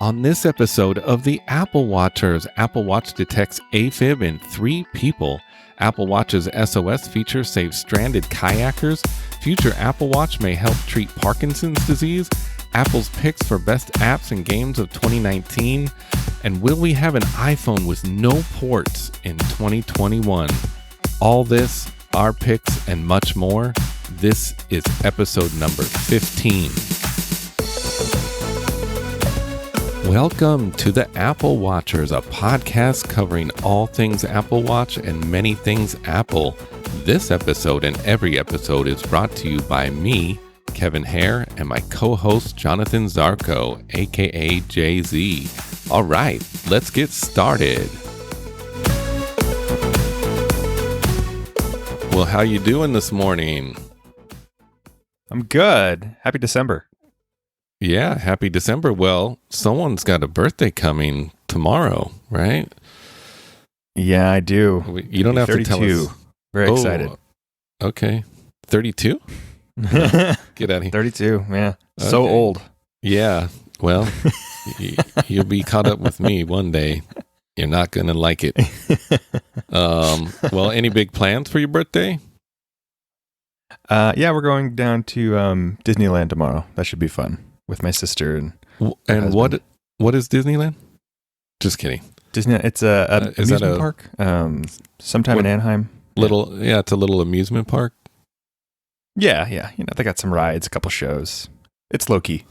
On this episode of the Apple Watchers, Apple Watch detects AFib in 3 people. Apple Watch's SOS feature saves stranded kayakers. Future Apple Watch may help treat Parkinson's disease. Apple's picks for best apps and games of 2019. And will we have an iPhone with no ports in 2021? All this, our picks, and much more. This is episode number 15. Welcome to the Apple Watchers, a podcast covering all things Apple Watch and many things Apple. This episode and every episode is brought to you by me, Kevin Hare, and my co-host Jonathan Zarco, aka Jay-Z. All right, let's get started. Well, how you doing this morning? I'm good. Happy December. Yeah, happy December. Well, someone's got a birthday coming tomorrow, right? Yeah, I do. You don't have 32. To tell us. Very excited. Okay. 32? Get out of here. 32, yeah. So old. Yeah. Well, you'll be caught up with me one day. You're not going to like it. Well, any big plans for your birthday? Yeah, we're going down to Disneyland tomorrow. That should be fun. With my sister and what is Disneyland? Just kidding. Disneyland. It's a amusement park. Sometime in Anaheim. It's a little amusement park. Yeah. You know, they got some rides, a couple shows. It's low key.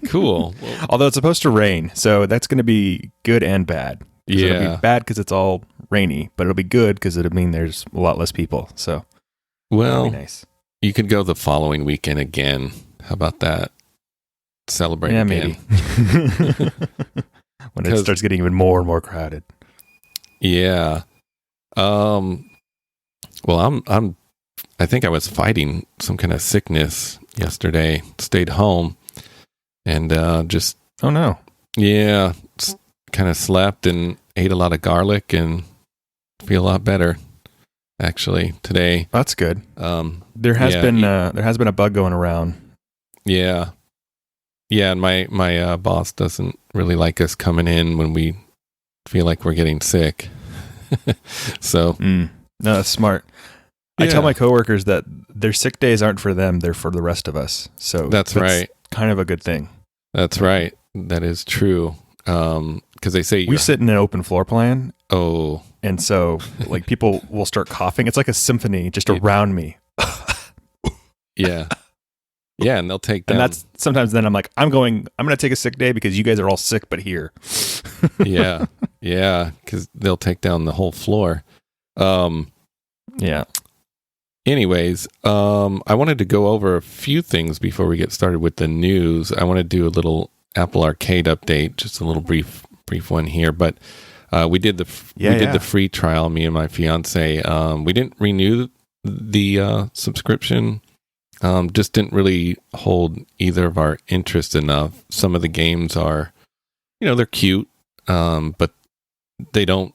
Cool. Although it's supposed to rain, so that's going to be good and bad. Yeah, it'll be bad because it's all rainy, but it'll be good because it'll mean there's a lot less people. So, well, that'll be nice. You could go the following weekend again. How about that? Celebrate again. Maybe. When it starts getting even more and more crowded. Yeah. Well, I think I was fighting some kind of sickness yesterday. Stayed home and just. Oh no. Yeah, kind of slept and ate a lot of garlic and feel a lot better. Actually, today. That's good. There has been a bug going around. Yeah, and my boss doesn't really like us coming in when we feel like we're getting sick. So no, that's smart. Yeah. I tell my coworkers that their sick days aren't for them; they're for the rest of us. So that's right. Kind of a good thing. That's right. That is true. Because they say we sit in an open floor plan. Oh. And so, like, people will start coughing. It's like a symphony just around me. Yeah. Yeah, and they'll take down. And that's sometimes then I'm like, I'm going to take a sick day because you guys are all sick, but here. Yeah, because they'll take down the whole floor. Yeah. Anyways, I wanted to go over a few things before we get started with the news. I want to do a little Apple Arcade update, just a little brief one here, but we did the free trial, me and my fiance. We didn't renew the subscription. Just didn't really hold either of our interest enough. Some of the games are, they're cute, but they don't.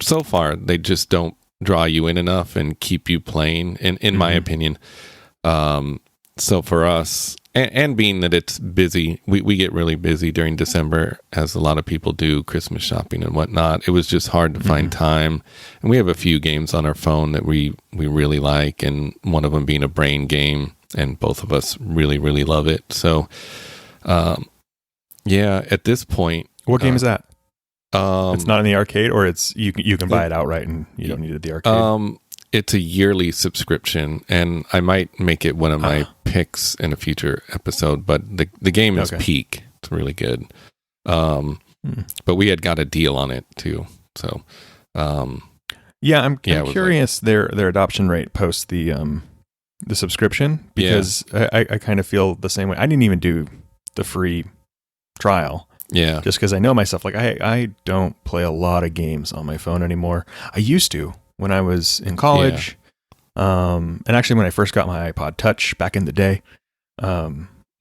So far, they just don't draw you in enough and keep you playing. In my opinion, so for us. And being that it's busy, we get really busy during December, as a lot of people do, Christmas shopping and whatnot. It was just hard to find time. And we have a few games on our phone that we really like, and one of them being a brain game, and both of us really, really love it. So, at this point... What game is that? It's not in the arcade, or it's you can buy it outright and you don't need it at the arcade? It's a yearly subscription, and I might make it one of my picks in a future episode, but the game is peak. It's really good. But we had got a deal on it too. So, I'm curious their adoption rate post the subscription, because I kind of feel the same way. I didn't even do the free trial. Yeah. Just because I know myself, like I don't play a lot of games on my phone anymore. I used to. When I was in college, and actually when I first got my iPod Touch back in the day, I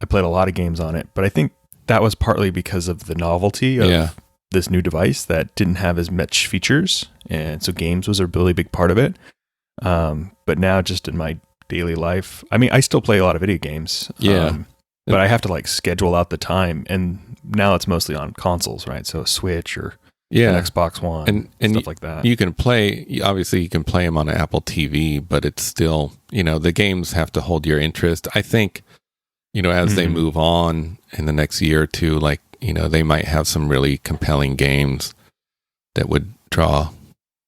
played a lot of games on it. But I think that was partly because of the novelty of this new device that didn't have as much features. And so games was a really big part of it. But now just in my daily life, I mean, I still play a lot of video games. Yeah. but I have to like schedule out the time, and now it's mostly on consoles, right? So a Switch or an Xbox One and stuff like that. You can play, obviously you can play them on an Apple TV, but it's still, the games have to hold your interest. I think, as they move on in the next year or two, like, they might have some really compelling games that would draw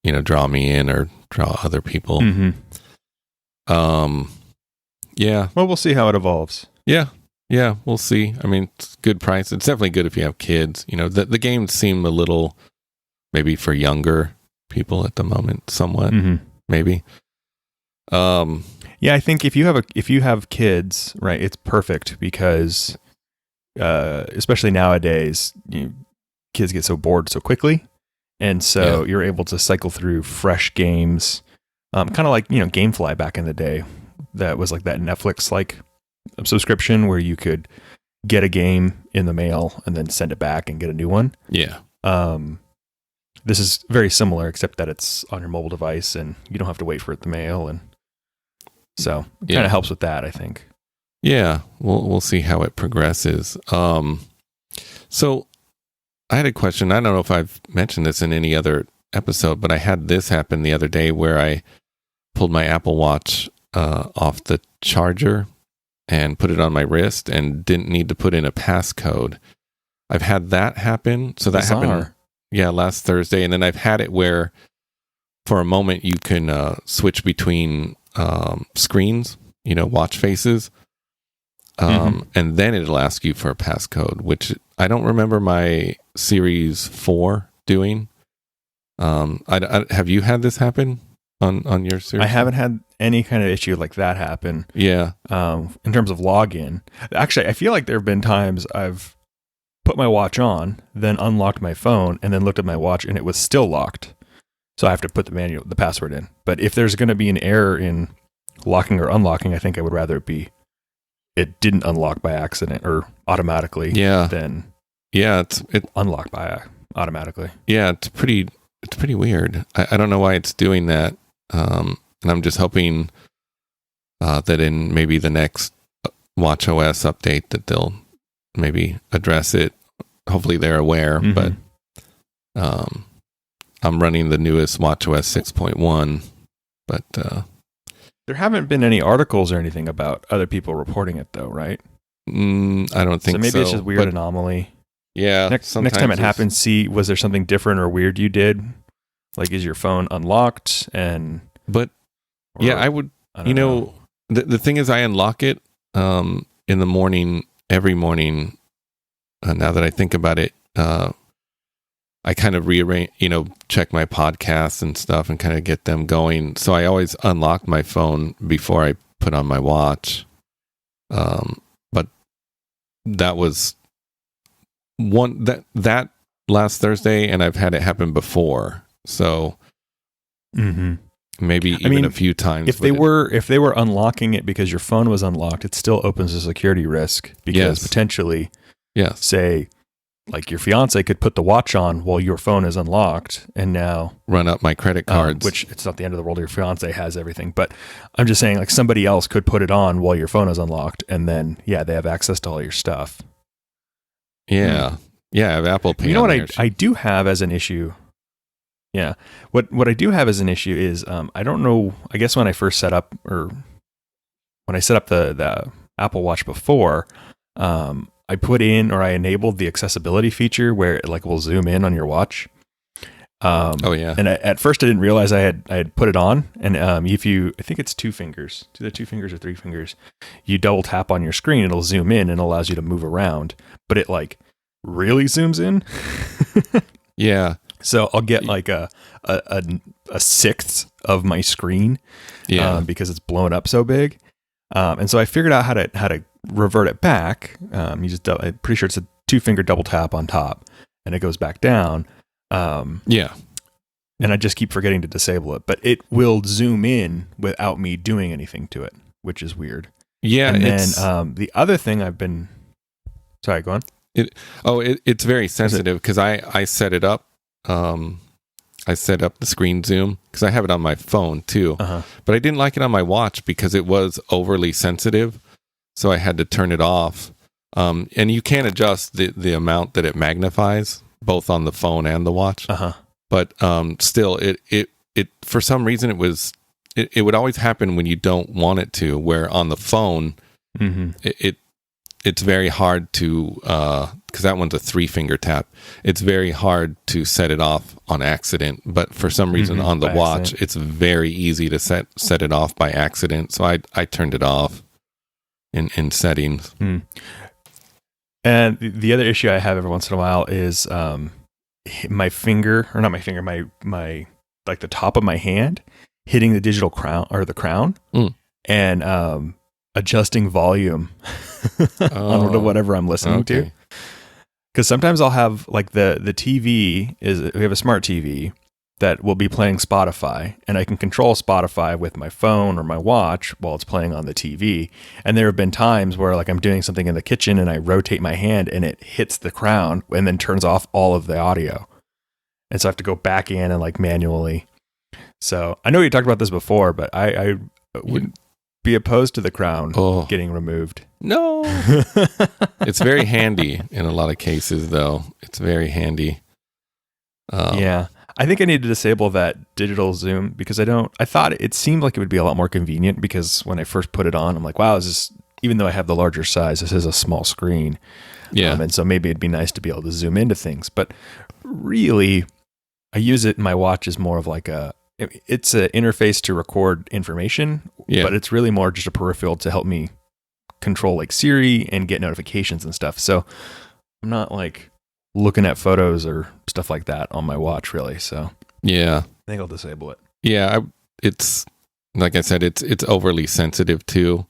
me in or draw other people. Yeah. Well, we'll see how it evolves. Yeah. Yeah, we'll see. I mean, it's good price. It's definitely good if you have kids. The games seem a little, maybe for younger people at the moment, somewhat, maybe. Yeah, I think if you have kids, right, it's perfect because, especially nowadays, kids get so bored so quickly, and so you're able to cycle through fresh games, kind of like GameFly back in the day. That was like that Netflix like subscription where you could get a game in the mail and then send it back and get a new one. Yeah. This is very similar, except that it's on your mobile device and you don't have to wait for it to mail, and so it kind of helps with that, I think. Yeah, we'll see how it progresses. So I had a question. I don't know if I've mentioned this in any other episode, but I had this happen the other day where I pulled my Apple Watch off the charger and put it on my wrist and didn't need to put in a passcode. I've had that happen. So that happened, last Thursday. And then I've had it where for a moment you can switch between screens, watch faces. And then it'll ask you for a passcode, which I don't remember my Series 4 doing. Have you had this happen on your Series? I haven't had any kind of issue like that happen. Yeah. In terms of login. Actually, I feel like there have been times I've put my watch on, then unlocked my phone, and then looked at my watch and it was still locked. So I have to put the password in. But if there's going to be an error in locking or unlocking, I think I would rather it didn't unlock by accident or automatically than it unlocked by automatically. Yeah, it's pretty weird. I don't know why it's doing that. And I'm just hoping that in maybe the next Watch OS update that they'll maybe address it. Hopefully they're aware, but I'm running the newest Watch OS 6.1, but there haven't been any articles or anything about other people reporting it though, right? I don't think so. So maybe it's just a weird anomaly. Yeah. Next time it happens, see, was there something different or weird you did? Like, is your phone unlocked? I would, the thing is I unlock it in the morning, every morning. Now that I think about it, I kind of rearrange, check my podcasts and stuff and kind of get them going. So I always unlock my phone before I put on my watch. But that was that last Thursday, and I've had it happen before. So maybe even a few times. If they were unlocking it because your phone was unlocked, it still opens a security risk because potentially, say, like your fiance could put the watch on while your phone is unlocked and now run up my credit cards, which it's not the end of the world. Your fiance has everything, but I'm just saying like somebody else could put it on while your phone is unlocked and then, they have access to all your stuff. Yeah. Yeah. I have Apple Pay. You know what I do have as an issue. Yeah. What I do have as an issue is, I don't know, I guess when I set up the Apple Watch before, I put in or I enabled the accessibility feature where it like will zoom in on your watch. And at first I didn't realize I had put it on. And if you, I think it's 2 fingers, either 2 fingers or 3 fingers, you double tap on your screen, it'll zoom in and allows you to move around. But it like really zooms in. Yeah. So I'll get like a sixth of my screen, because it's blown up so big. And so I figured out how to revert it back. I'm pretty sure it's a 2-finger double tap on top, and it goes back down. And I just keep forgetting to disable it, but it will zoom in without me doing anything to it, which is weird. Yeah. And then the other thing sorry, go on. It's very sensitive because I set it up. I set up the screen zoom because I have it on my phone too, but I didn't like it on my watch because it was overly sensitive. So I had to turn it off. And you can adjust the amount that it magnifies, both on the phone and the watch. But still, it for some reason it would always happen when you don't want it to. Where on the phone, it's very hard to, because that one's a 3-finger tap. It's very hard to set it off on accident. But for some reason on the watch, it's very easy to set it off by accident. So I turned it off in settings. And the other issue I have every once in a while is my finger, or not my finger, my like the top of my hand hitting the digital crown or the crown, and adjusting volume on whatever I'm listening to. Because sometimes I'll have like the TV we have a smart TV that will be playing Spotify, and I can control Spotify with my phone or my watch while it's playing on the TV. And there have been times where like I'm doing something in the kitchen and I rotate my hand and it hits the crown and then turns off all of the audio. And so I have to go back in and like manually. So I know you talked about this before, but I wouldn't be opposed to the crown getting removed. No. It's very handy in a lot of cases, though. It's very handy. Yeah. I think I need to disable that digital zoom because I thought it seemed like it would be a lot more convenient, because when I first put it on, I'm like, wow, even though I have the larger size, this is a small screen. Yeah. And so maybe it'd be nice to be able to zoom into things. But really, I use it in my watch as more of like it's an interface to record information, but it's really more just a peripheral to help me control like Siri and get notifications and stuff. So I'm not like looking at photos or stuff like that on my watch, really. So yeah, I think I'll disable it. Yeah, it's like I said, it's overly sensitive too,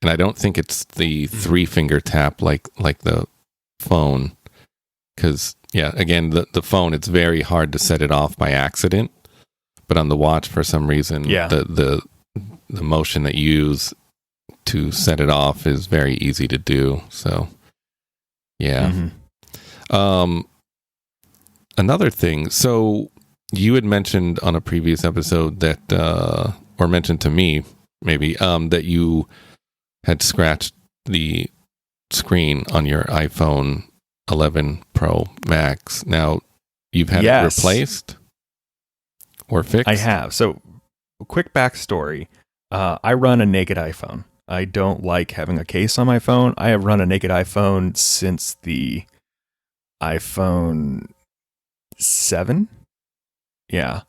and I don't think it's the 3-finger tap like the phone, because again, the phone, it's very hard to set it off by accident, but on the watch, for some reason, the motion that you use to set it off is very easy to do. So yeah. Another thing, so you had mentioned on a previous episode that, or mentioned to me maybe, that you had scratched the screen on your iPhone 11 Pro Max. Now, you've had it replaced or fixed? I have. So, quick backstory. I run a naked iPhone. I don't like having a case on my phone. I have run a naked iPhone since the iPhone 7. Yeah.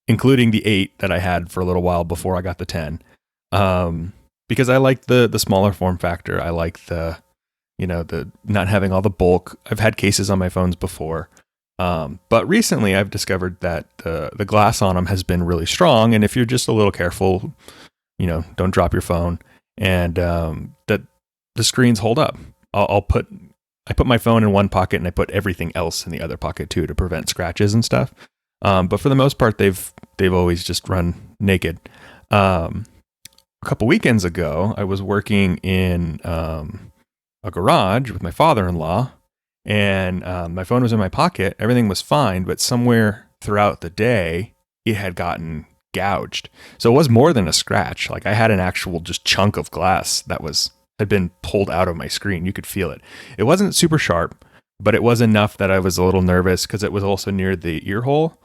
Including the 8 that I had for a little while before I got the 10. Because I like the smaller form factor. I like the not having all the bulk. I've had cases on my phones before. But recently I've discovered that the glass on them has been really strong. And if you're just a little careful, don't drop your phone, and that the screens hold up. I put my phone in one pocket and I put everything else in the other pocket too to prevent scratches and stuff. But for the most part, they've always just run naked. A couple weekends ago, I was working in a garage with my father-in-law, and my phone was in my pocket. Everything was fine, but somewhere throughout the day, it had gotten gouged. So it was more than a scratch. Like, I had an actual just chunk of glass that had been pulled out of my screen. You could feel it. It wasn't super sharp, but it was enough that I was a little nervous because it was also near the ear hole.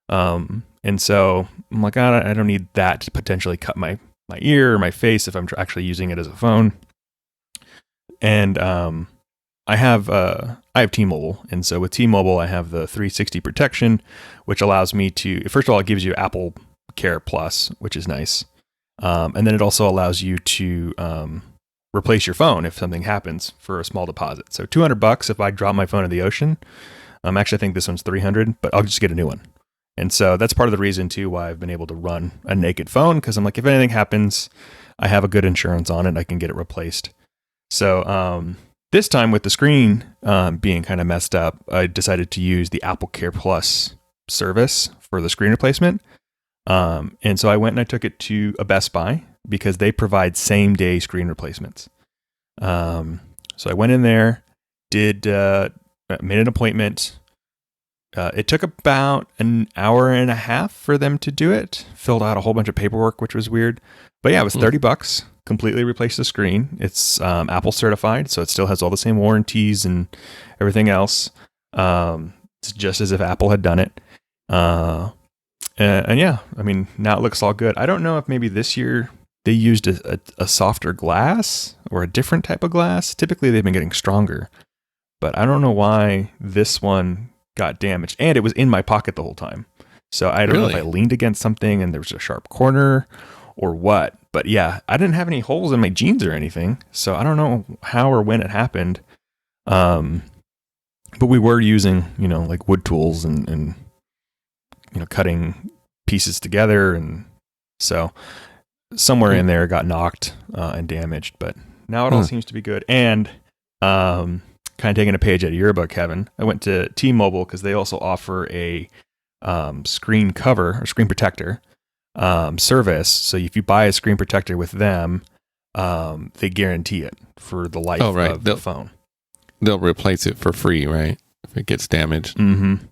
And so I'm like, I don't need that to potentially cut my ear or my face if I'm actually using it as a phone. And I have T-Mobile, and so with T-Mobile, I have the 360 protection, which allows me to, first of all, it gives you Apple Care Plus, which is nice. And then it also allows you to replace your phone if something happens for a small deposit. So $200 if I drop my phone in the ocean. Actually, I think this one's $300, but I'll just get a new one. And so that's part of the reason too why I've been able to run a naked phone, because I'm like, if anything happens, I have a good insurance on it. I can get it replaced. So this time with the screen being kind of messed up, I decided to use the Apple Care Plus service for the screen replacement. And so I went and I took it to a Best Buy because they provide same day screen replacements. So I went in there, made an appointment. It took about an hour and a half for them to do it. Filled out a whole bunch of paperwork, which was weird. But yeah, it was $30. completely replace the screen. It's Apple certified, so it still has all the same warranties and everything else. It's just as if Apple had done it. And yeah, I mean, now it looks all good. I don't know if maybe this year they used a softer glass or a different type of glass. Typically, they've been getting stronger. But I don't know why this one got damaged. And it was in my pocket the whole time. So I don't know if I leaned against something and there was a sharp corner or what. But yeah, I didn't have any holes in my jeans or anything. So I don't know how or when it happened. But we were using, like wood tools and cutting pieces together. And so somewhere in there got knocked and damaged. But now it all seems to be good. And kind of taking a page out of your book, Kevin, I went to T-Mobile because they also offer a screen cover or screen protector service. So if you buy a screen protector with them, they guarantee it for the life of the phone. They'll replace it for free, right? If it gets damaged. Mm-hmm.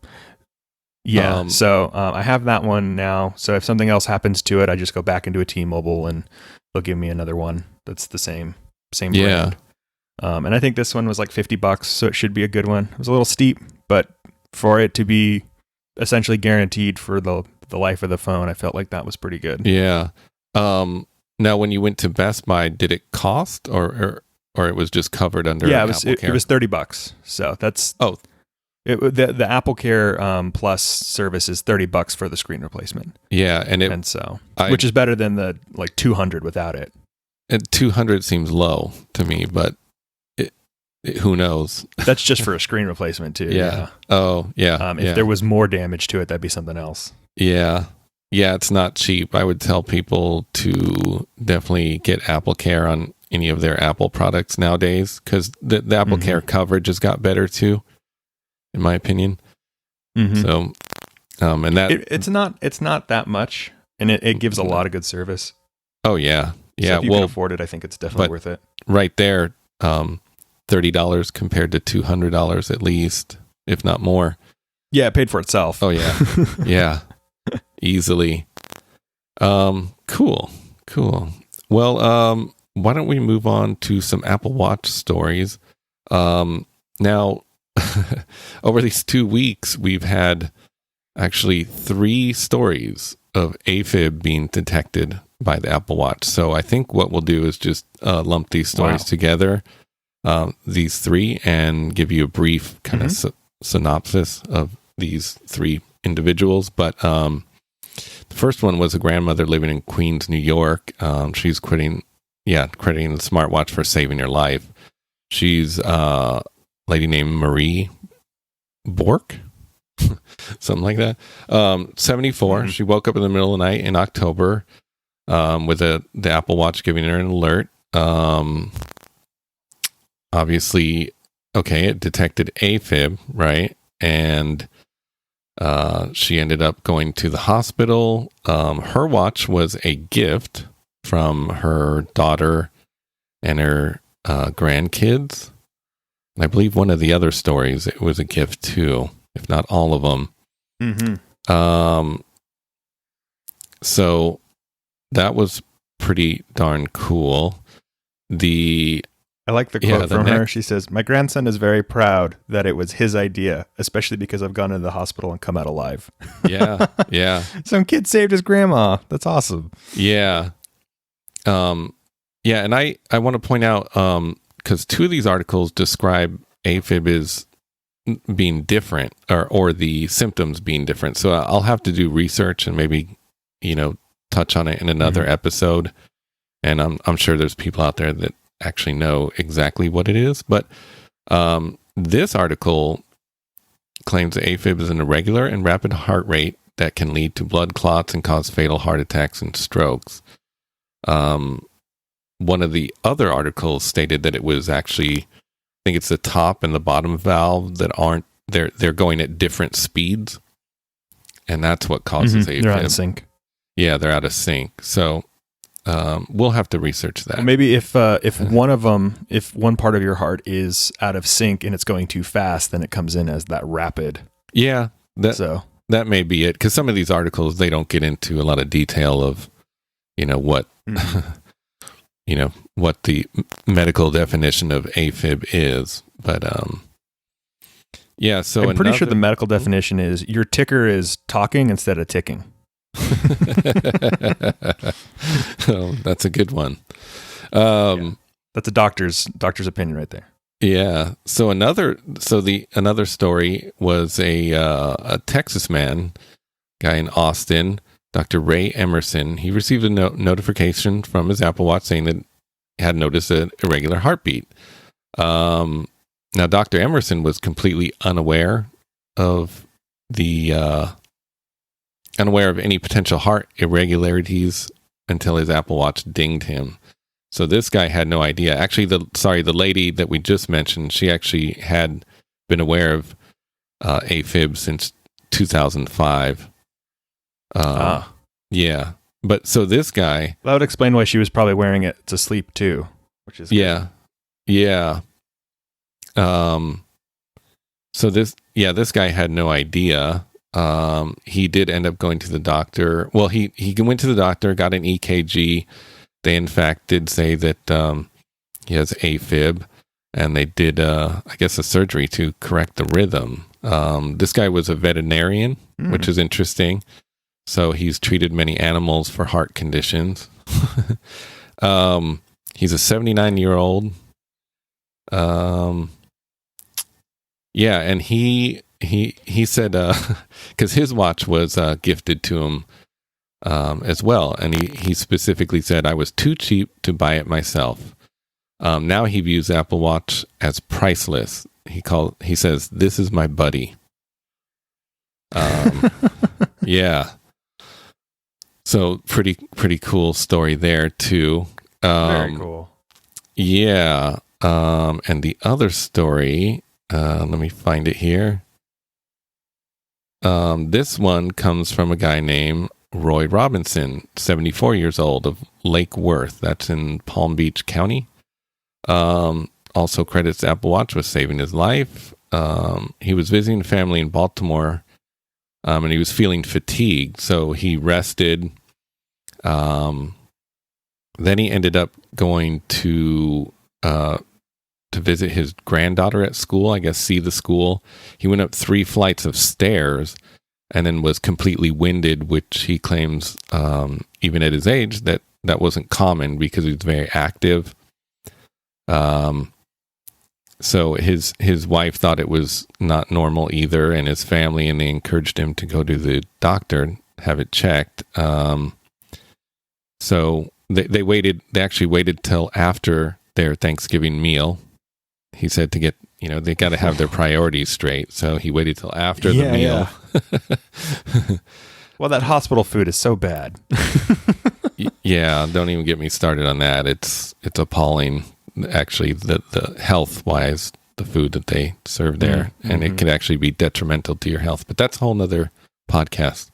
Yeah. So I have that one now. So if something else happens to it, I just go back into a T-Mobile and they'll give me another one that's the same brand. And I think this one was like $50, so it should be a good one. It was a little steep, but for it to be essentially guaranteed for the life of the phone, I felt like that was pretty good. Yeah. Now, when you went to Best Buy, did it cost or it was just covered under? Yeah, it was $30. So that's the Apple Care Plus service is $30 for the screen replacement. Yeah, which is better than the like $200 without it. And $200 seems low to me, but who knows? That's just for a screen replacement too. Yeah. Oh, yeah. If there was more damage to it, that'd be something else. Yeah. Yeah, it's not cheap. I would tell people to definitely get Apple Care on any of their Apple products nowadays because the Apple Care coverage has got better too, in my opinion. Mm-hmm. So, and that it's not that much, and it gives a lot of good service. Oh yeah, yeah. So if you can afford it, I think it's definitely worth it. Right there, $30 compared to $200 at least, if not more. Yeah, it paid for itself. Oh yeah, yeah, easily. Cool. Well, why don't we move on to some Apple Watch stories? Now, over these 2 weeks, we've had actually 3 stories of AFib being detected by the Apple Watch. So I think what we'll do is just lump these stories together, these 3, and give you a brief kind of synopsis of these 3 individuals. But the first one was a grandmother living in Queens, New York. She's crediting the smartwatch for saving her life. She's a lady named Marie Bork, something like that. 74. She woke up in the middle of the night in October with the Apple Watch giving her an alert. Obviously, it detected AFib, right? And she ended up going to the hospital. Her watch was a gift from her daughter and her grandkids. And I believe one of the other stories, it was a gift too, if not all of them. Mm-hmm. So that was pretty darn cool. I like the quote from her. She says, "My grandson is very proud that it was his idea, especially because I've gone into the hospital and come out alive." Yeah. Some kid saved his grandma. That's awesome. Yeah. And I want to point out, because 2 of these articles describe AFib as being different or the symptoms being different. So I'll have to do research and maybe, touch on it in another episode. And I'm sure there's people out there that actually know exactly what it is. But this article claims that AFib is an irregular and rapid heart rate that can lead to blood clots and cause fatal heart attacks and strokes. One of the other articles stated that it was actually, I think it's the top and the bottom valve that aren't, they're going at different speeds. And that's what causes AFib. They're out of sync. Yeah, they're out of sync. So we'll have to research that. Well, maybe if one part of your heart is out of sync and it's going too fast, then it comes in as that rapid. Yeah, that may be it. Because some of these articles, they don't get into a lot of detail of, what what the medical definition of AFib is, but yeah. So I'm pretty sure the medical definition is your ticker is talking instead of ticking. Oh, that's a good one. That's a doctor's opinion right there. Yeah. So another story was a Texas man, guy in Austin, Dr. Ray Emerson. He received a notification from his Apple Watch saying that he had noticed an irregular heartbeat. Now, Dr. Emerson was completely unaware of any potential heart irregularities until his Apple Watch dinged him. So this guy had no idea. Actually, the lady that we just mentioned, she actually had been aware of AFib since 2005. Yeah. But so this guy... That would explain why she was probably wearing it to sleep too, which is... Yeah. Good. Yeah. So this guy had no idea. He did end up going to the doctor. Well, he went to the doctor, got an EKG. They, in fact, did say that he has AFib, and they did, I guess, a surgery to correct the rhythm. This guy was a veterinarian, which is interesting. So he's treated many animals for heart conditions. He's a 79-year-old. Yeah, and he said, because his watch was gifted to him as well, and he specifically said, I was too cheap to buy it myself. Now he views Apple Watch as priceless. He says, this is my buddy. Yeah. So pretty cool story there too. Very cool. Yeah. And the other story, let me find it here. This one comes from a guy named Roy Robinson, 74 years old, of Lake Worth. That's in Palm Beach County. Also credits Apple Watch with saving his life. He was visiting family in Baltimore, and he was feeling fatigued, so he rested. Then he ended up going to visit his granddaughter at school, I guess, see the school. He went up 3 flights of stairs and then was completely winded, which he claims, even at his age, that wasn't common because he was very active. So his wife thought it was not normal either, and his family, and they encouraged him to go to the doctor, have it checked. So they actually waited till after their Thanksgiving meal. He said to get, they got to have their priorities straight. So he waited till after the meal. Yeah. Well, that hospital food is so bad. Yeah, don't even get me started on that. It's appalling, actually, the health-wise, the food that they serve there. Mm-hmm. And it could actually be detrimental to your health. But that's a whole nother podcast.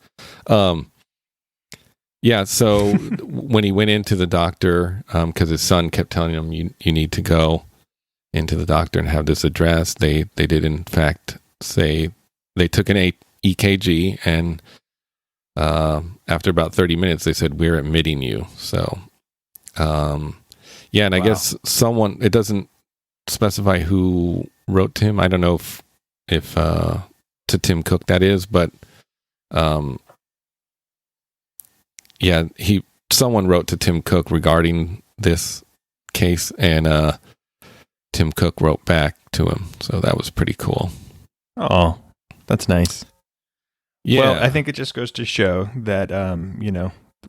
Yeah, so when he went into the doctor, because his son kept telling him, you need to go into the doctor and have this addressed, they did, in fact, say they took an EKG, and after about 30 minutes, they said, we're admitting you. So, yeah, and I guess someone, it doesn't specify who wrote to him. I don't know if to Tim Cook that is, but yeah, someone wrote to Tim Cook regarding this case, and Tim Cook wrote back to him. So that was pretty cool. Oh, that's nice. Yeah. Well, I think it just goes to show that,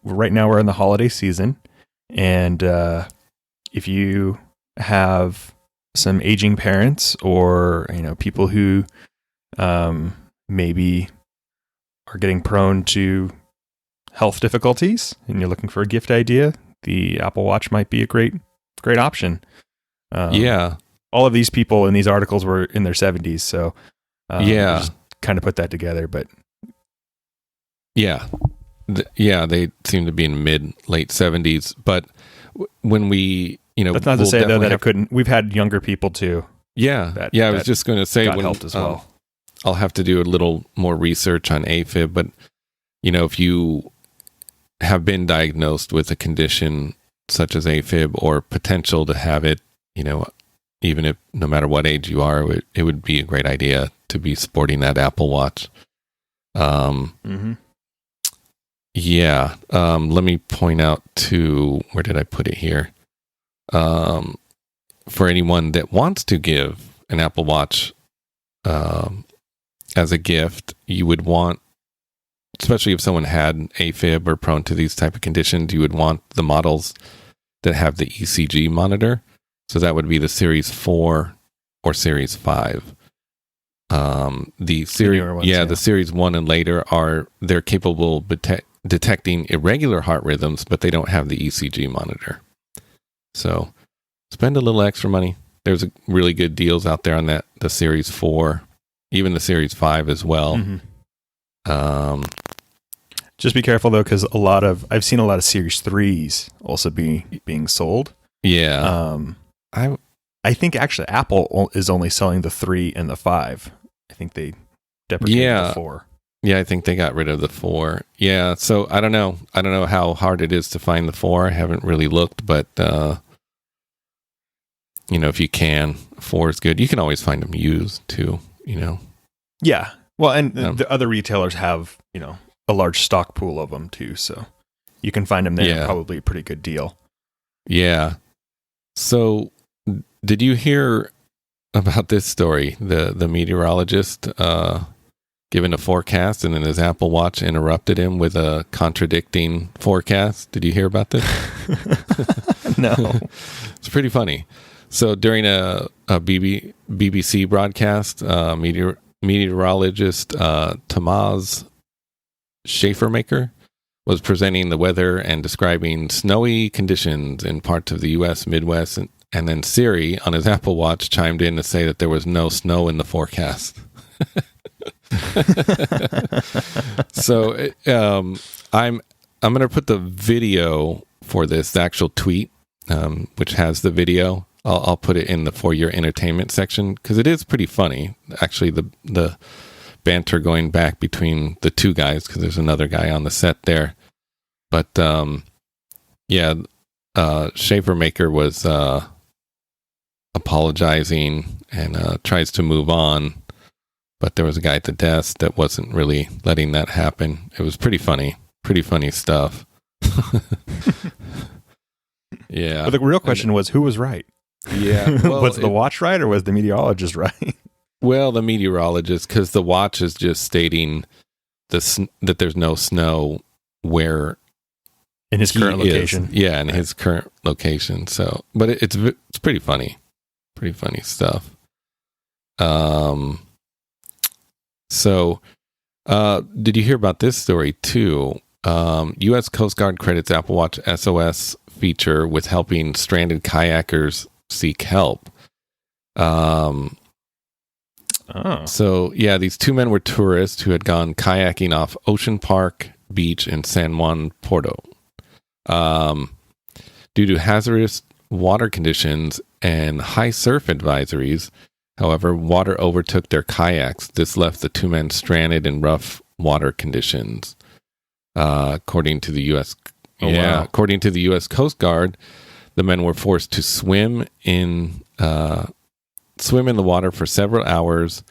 right now we're in the holiday season, and if you have some aging parents or, people who maybe are getting prone to health difficulties and you're looking for a gift idea, the Apple Watch might be a great option. Yeah. All of these people in these articles were in their 70s, so yeah, just kind of put that together. But yeah, they seem to be in late 70s. But when we, that's not to say though that it couldn't. We've had younger people too. Yeah, I was just going to say, when helped as well. I'll have to do a little more research on AFib, but if you have been diagnosed with a condition such as AFib or potential to have it, even if no matter what age you are, it would be a great idea to be sporting that Apple Watch. Yeah. Let me point out where did I put it here? For anyone that wants to give an Apple Watch as a gift, you would want, especially if someone had AFib or prone to these type of conditions, you would want the models that have the ECG monitor. So that would be the Series 4 or Series 5. The Series 1 and later they're capable of detecting irregular heart rhythms, but they don't have the ECG monitor. So spend a little extra money. There's really good deals out there on the Series 4, even the Series 5 as well. Just be careful though, because I've seen a lot of Series 3s also being sold. Yeah. I think actually Apple is only selling the 3 and the 5. I think they deprecated the 4. Yeah, I think they got rid of the 4. Yeah, so I don't know. I don't know how hard it is to find the 4. I haven't really looked, but if you can, 4 is good. You can always find them used too, Yeah. Well, and the other retailers have, a large stock pool of them too, so you can find them there. Yeah. Probably a pretty good deal. Yeah. So, did you hear about this story? The meteorologist given a forecast, and then his Apple Watch interrupted him with a contradicting forecast. Did you hear about this? No. It's pretty funny. So during a BBC broadcast, meteorologist Thomas Schaefermaker was presenting the weather and describing snowy conditions in parts of the U.S. Midwest, and then Siri on his Apple Watch chimed in to say that there was no snow in the forecast. So I'm going to put the video for this, the actual tweet, which has the video. I'll put it in the For Your Entertainment section because it is pretty funny. Actually, the banter going back between the two guys, because there's another guy on the set there. But Schaefermaker was apologizing and tries to move on. But there was a guy at the desk that wasn't really letting that happen. It was pretty funny stuff. Yeah. But the real question was, who was right? Yeah. Well, was the watch right, or was the meteorologist right? Well, the meteorologist, because the watch is just stating that there's no snow where in his current location. Yeah, in his current location. So, but it's pretty funny stuff. So, did you hear about this story too? U.S. Coast Guard credits Apple Watch SOS feature with helping stranded kayakers seek help. So yeah, these two men were tourists who had gone kayaking off Ocean Park Beach in San Juan, Puerto. Due to hazardous water conditions and high surf advisories, however, water overtook their kayaks. This left the two men stranded in rough water conditions. According to the U.S. According to the U.S. Coast Guard, the men were forced to swim in the water for several hours,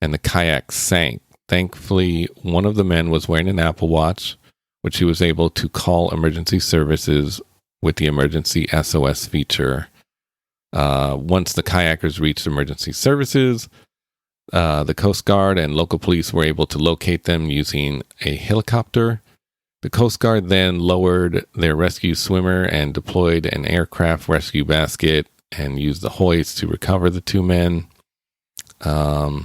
and the kayak sank. Thankfully, one of the men was wearing an Apple Watch, which he was able to call emergency services with the emergency SOS feature. Once the kayakers reached emergency services, the Coast Guard and local police were able to locate them using a helicopter. The Coast Guard then lowered their rescue swimmer and deployed an aircraft rescue basket and used the hoist to recover the two men. The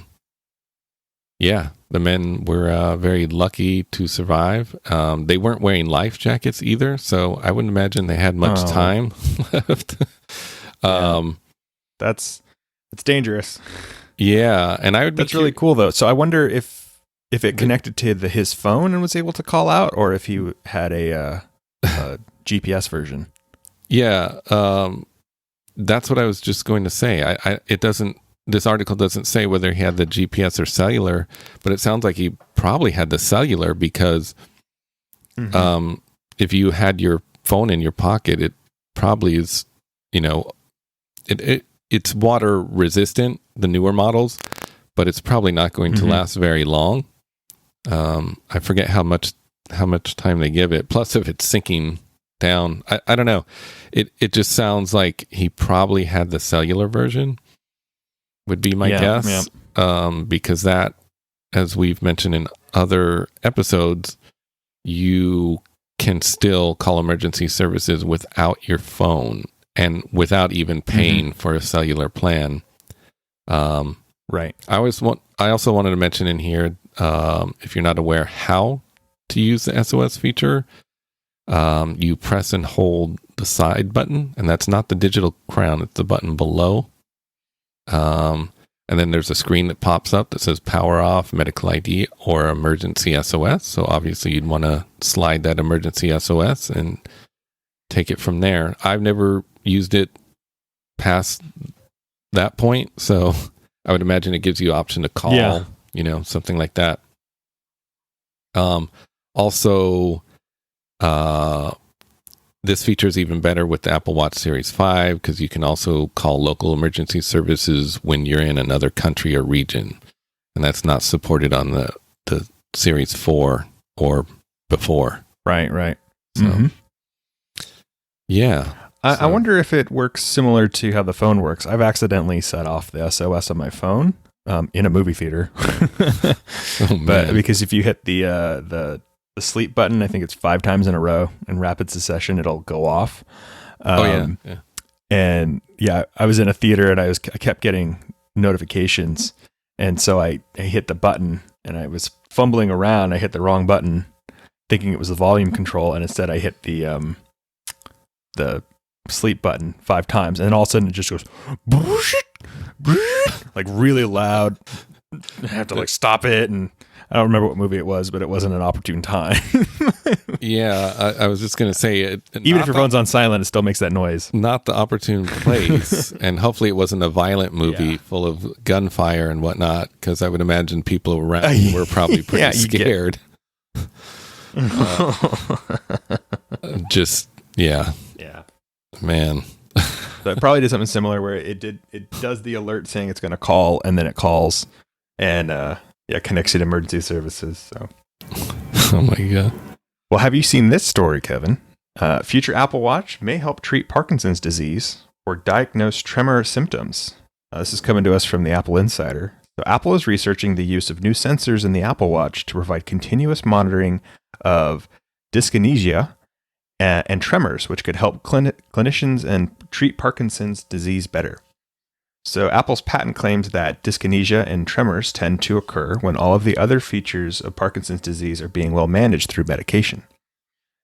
men were very lucky to survive. They weren't wearing life jackets either, so I wouldn't imagine they had much time left. It's dangerous. Yeah, and I would be That's really cool though. So I wonder if it connected to his phone and was able to call out, or if he had a GPS version. Yeah, that's what I was just going to say. This article doesn't say whether he had the GPS or cellular, but it sounds like he probably had the cellular because if you had your phone in your pocket, probably is, it's water resistant, the newer models, but it's probably not going to last very long. I forget how much time they give it. Plus, if it's sinking down, I don't know. It just sounds like he probably had the cellular version, would be my guess. Yeah. Because that, as we've mentioned in other episodes, you can still call emergency services without your phone and without even paying for a cellular plan. Right. I also wanted to mention in here, if you're not aware how to use the SOS feature, you press and hold the side button, and that's not the digital crown, it's the button below. And then there's a screen that pops up that says power off, medical ID, or emergency SOS. So obviously you'd want to slide that emergency SOS and take it from there. I've never used it past that point, so I would imagine it gives you option to call, something like that. Also, this feature is even better with the Apple Watch Series 5 because you can also call local emergency services when you're in another country or region. And that's not supported on the Series 4 or before. Right. So, yeah. I wonder if it works similar to how the phone works. I've accidentally set off the SOS on my phone in a movie theater. But because if you hit the sleep button, I think it's 5 times in a row in rapid succession, it'll go off. Yeah. And I was in a theater and I kept getting notifications. And so I hit the button and I was fumbling around. I hit the wrong button thinking it was the volume control. And instead I hit the sleep button 5 times. And then all of a sudden it just goes like really loud. I have to stop it, and I don't remember what movie it was, but it wasn't an opportune time. Yeah, I was just going to say, even if your phone's on silent, it still makes that noise. Not the opportune place, and hopefully it wasn't a violent movie full of gunfire and whatnot, because I would imagine people around were probably pretty scared. Man. So it probably did something similar where it does the alert saying it's going to call, and then it calls and connects you to emergency services. So, oh my God. Well, have you seen this story, Kevin? Future Apple Watch may help treat Parkinson's disease or diagnose tremor symptoms. This is coming to us from the Apple Insider. So Apple is researching the use of new sensors in the Apple Watch to provide continuous monitoring of dyskinesia and tremors, which could help clinicians and treat Parkinson's disease better. So Apple's patent claims that dyskinesia and tremors tend to occur when all of the other features of Parkinson's disease are being well managed through medication.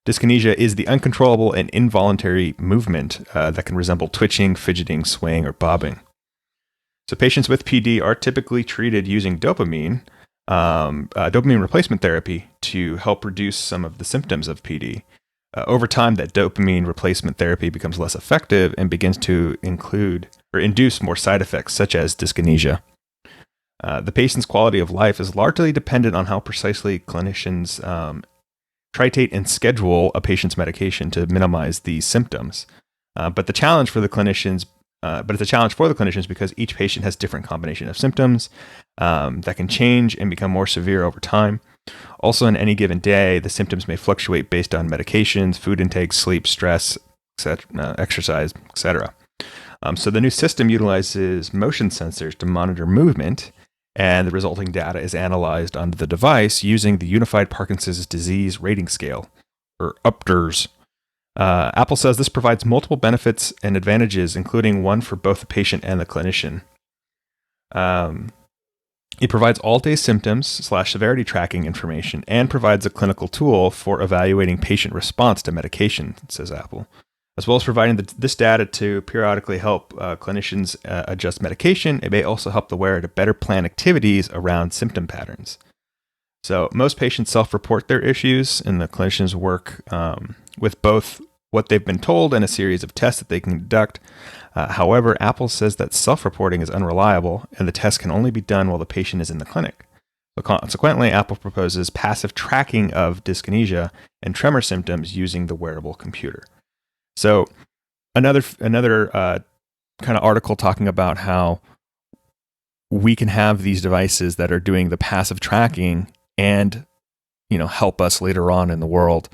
Dyskinesia is the uncontrollable and involuntary movement that can resemble twitching, fidgeting, swaying, or bobbing. So patients with PD are typically treated using dopamine replacement therapy to help reduce some of the symptoms of PD. Over time, that dopamine replacement therapy becomes less effective and begins to induce more side effects, such as dyskinesia. The patient's quality of life is largely dependent on how precisely clinicians titrate and schedule a patient's medication to minimize these symptoms. But it's a challenge for the clinicians because each patient has different combination of symptoms that can change and become more severe over time. Also, in any given day, the symptoms may fluctuate based on medications, food intake, sleep, stress, exercise, etc. So the new system utilizes motion sensors to monitor movement, and the resulting data is analyzed on the device using the Unified Parkinson's Disease Rating Scale, or UPDRS. Apple says this provides multiple benefits and advantages, including one for both the patient and the clinician. It provides all-day symptoms/severity tracking information and provides a clinical tool for evaluating patient response to medication, says Apple, as well as providing this data to periodically help clinicians adjust medication. It may also help the wearer to better plan activities around symptom patterns. So most patients self-report their issues, and the clinicians work with both what they've been told and a series of tests that they can conduct. However, Apple says that self-reporting is unreliable, and the test can only be done while the patient is in the clinic. So consequently, Apple proposes passive tracking of dyskinesia and tremor symptoms using the wearable computer. So another kind of article talking about how we can have these devices that are doing the passive tracking and, help us later on in the world.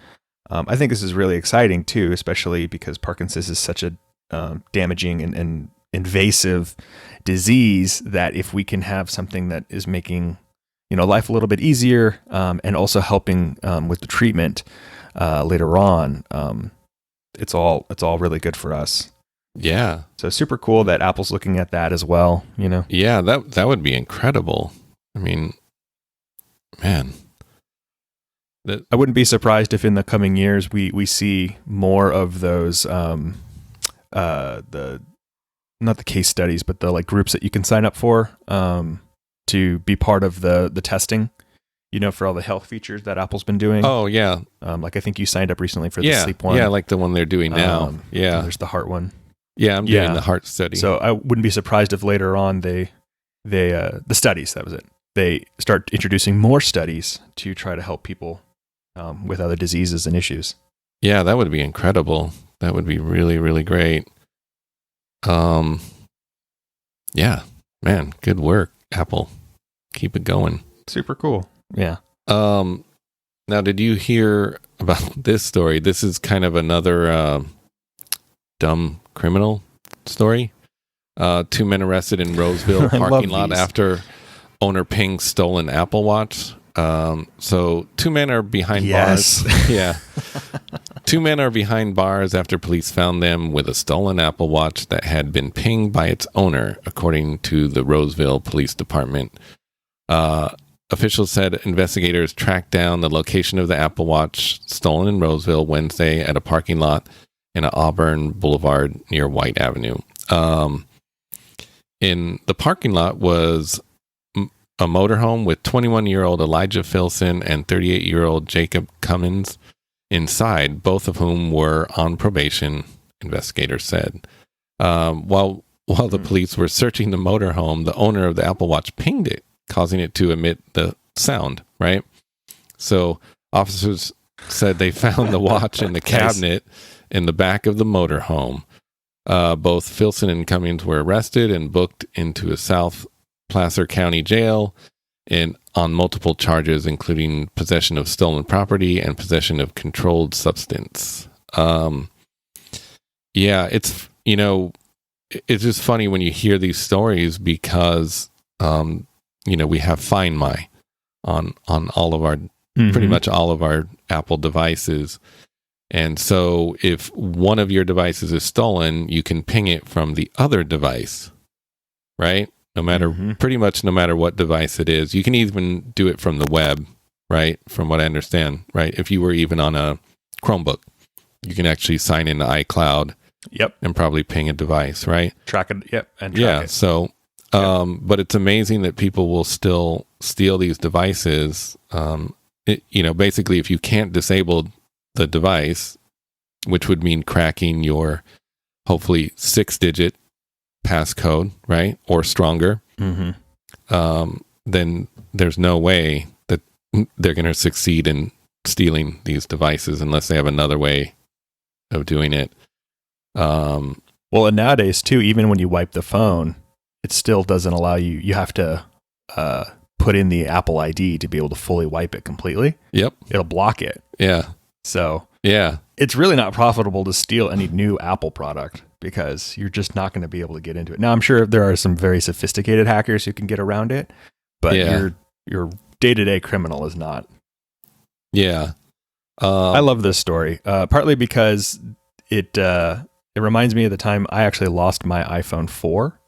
I think this is really exciting too, especially because Parkinson's is such a damaging and invasive disease that if we can have something that is making, life a little bit easier, and also helping with the treatment later on, it's all really good for us. Yeah. So super cool that Apple's looking at that as well, Yeah, that would be incredible. I mean, man. I wouldn't be surprised if in the coming years we see more of those not the case studies, but the groups that you can sign up for to be part of the testing, for all the health features that Apple's been doing. Oh yeah. I think you signed up recently for the sleep one. Yeah, like the one they're doing now. Yeah. There's the heart one. Yeah, I'm doing the heart study. So I wouldn't be surprised if later on they the studies, that was it. They start introducing more studies to try to help people with other diseases and issues. Yeah, that would be incredible. That would be really, really great. Yeah, man, good work, Apple. Keep it going. Super cool. Yeah. Now, did you hear about this story? This is kind of another dumb criminal story. 2 men arrested in Roseville parking lot after owner pings stolen Apple Watch. So 2 men are behind bars. Yeah. 2 men are behind bars after police found them with a stolen Apple Watch that had been pinged by its owner, according to the Roseville Police Department. Officials said investigators tracked down the location of the Apple Watch stolen in Roseville Wednesday at a parking lot in Auburn Boulevard near White Avenue. In the parking lot was a motorhome with 21-year-old Elijah Filson and 38-year-old Jacob Cummins inside, both of whom were on probation, investigators said. While the police were searching the motorhome, the owner of the Apple Watch pinged it, causing it to emit the sound, right? So officers said they found the watch in the cabinet in the back of the motorhome. Both Filson and Cummings were arrested and booked into a South Placer County jail on multiple charges, including possession of stolen property and possession of controlled substance. Yeah, it's just funny when you hear these stories because we have Find My on all of our pretty much all of our Apple devices. And so if one of your devices is stolen, you can ping it from the other device, right? Pretty much no matter what device it is. You can even do it from the web, right? From what I understand, right? If you were even on a Chromebook, you can actually sign into iCloud. Yep. And probably ping a device, right? Track it. Yep. And track it. So, but it's amazing that people will still steal these devices. Basically, if you can't disable the device, which would mean cracking your hopefully 6-digit passcode, right? Or stronger, then there's no way that they're going to succeed in stealing these devices unless they have another way of doing it. Well, and nowadays too, even when you wipe the phone, it still doesn't allow you. You have to put in the Apple ID to be able to fully wipe it completely. Yep. It'll block it. Yeah. So yeah, it's really not profitable to steal any new Apple product because you're just not going to be able to get into it. Now, I'm sure there are some very sophisticated hackers who can get around it, but your day-to-day criminal is not. Yeah. I love this story, partly because it reminds me of the time I actually lost my iPhone 4.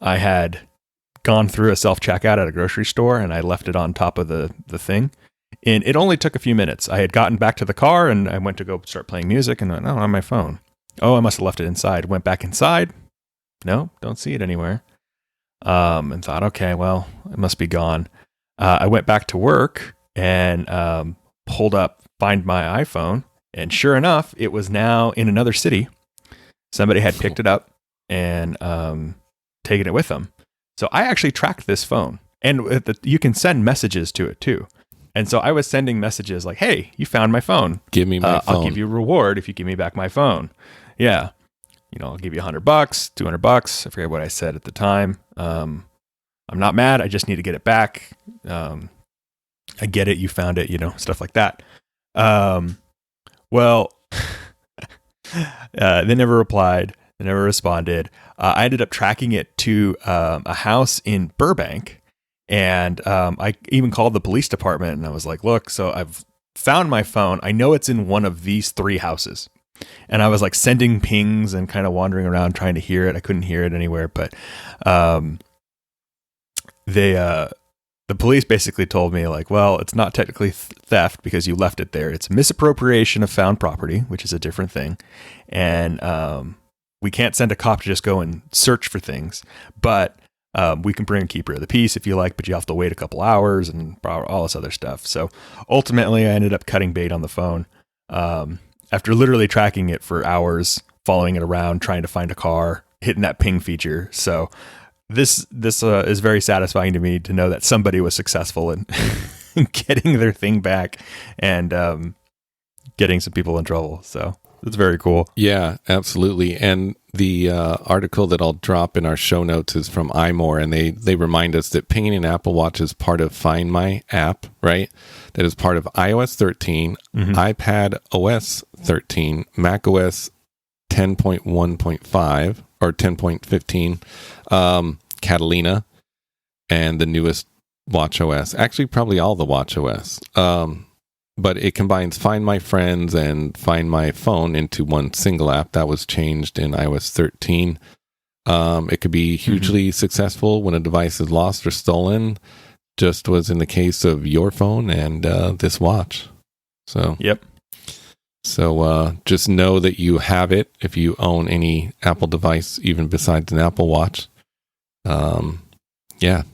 I had gone through a self-checkout at a grocery store and I left it on top of the thing. And it only took a few minutes. I had gotten back to the car and I went to go start playing music and went, on my phone. Oh, I must have left it inside. Went back inside. No, don't see it anywhere. And thought, okay, well, it must be gone. I went back to work and pulled up Find My iPhone. And sure enough, it was now in another city. Somebody had picked it up and taken it with them. So I actually tracked this phone. And you can send messages to it too. And so I was sending messages like, hey, you found my phone. Give me my phone. I'll give you a reward if you give me back my phone. yeah, I'll give you $100, $200. I forget what I said at the time. I'm not mad. I just need to get it back. I get it. You found it, stuff like that. Well, they never replied. They never responded. I ended up tracking it to a house in Burbank. And I even called the police department and I was like, look, so I've found my phone. I know it's in one of these 3 houses. And I was like sending pings and kind of wandering around trying to hear it. I couldn't hear it anywhere, but the police basically told me like, well, it's not technically theft because you left it there. It's misappropriation of found property, which is a different thing. And we can't send a cop to just go and search for things, but we can bring a keeper of the peace if you like, but you have to wait a couple hours and all this other stuff. So ultimately I ended up cutting bait on the phone. After literally tracking it for hours, following it around, trying to find a car, hitting that ping feature. So this is very satisfying to me to know that somebody was successful in getting their thing back and getting some people in trouble. So it's very cool. Yeah, absolutely. And the article that I'll drop in our show notes is from iMore, and they remind us that pinging an Apple Watch is part of Find My app, right? That is part of iOS 13, iPad OS 13, Mac OS 10.1.5 or 10.15, Catalina, and the newest Watch OS. Actually, probably all the Watch OS. But it combines Find My Friends and Find My Phone into one single app. That was changed in iOS 13. It could be hugely successful when a device is lost or stolen, just was in the case of your phone and this watch. So, yep. So just know that you have it if you own any Apple device, even besides an Apple Watch. Yeah.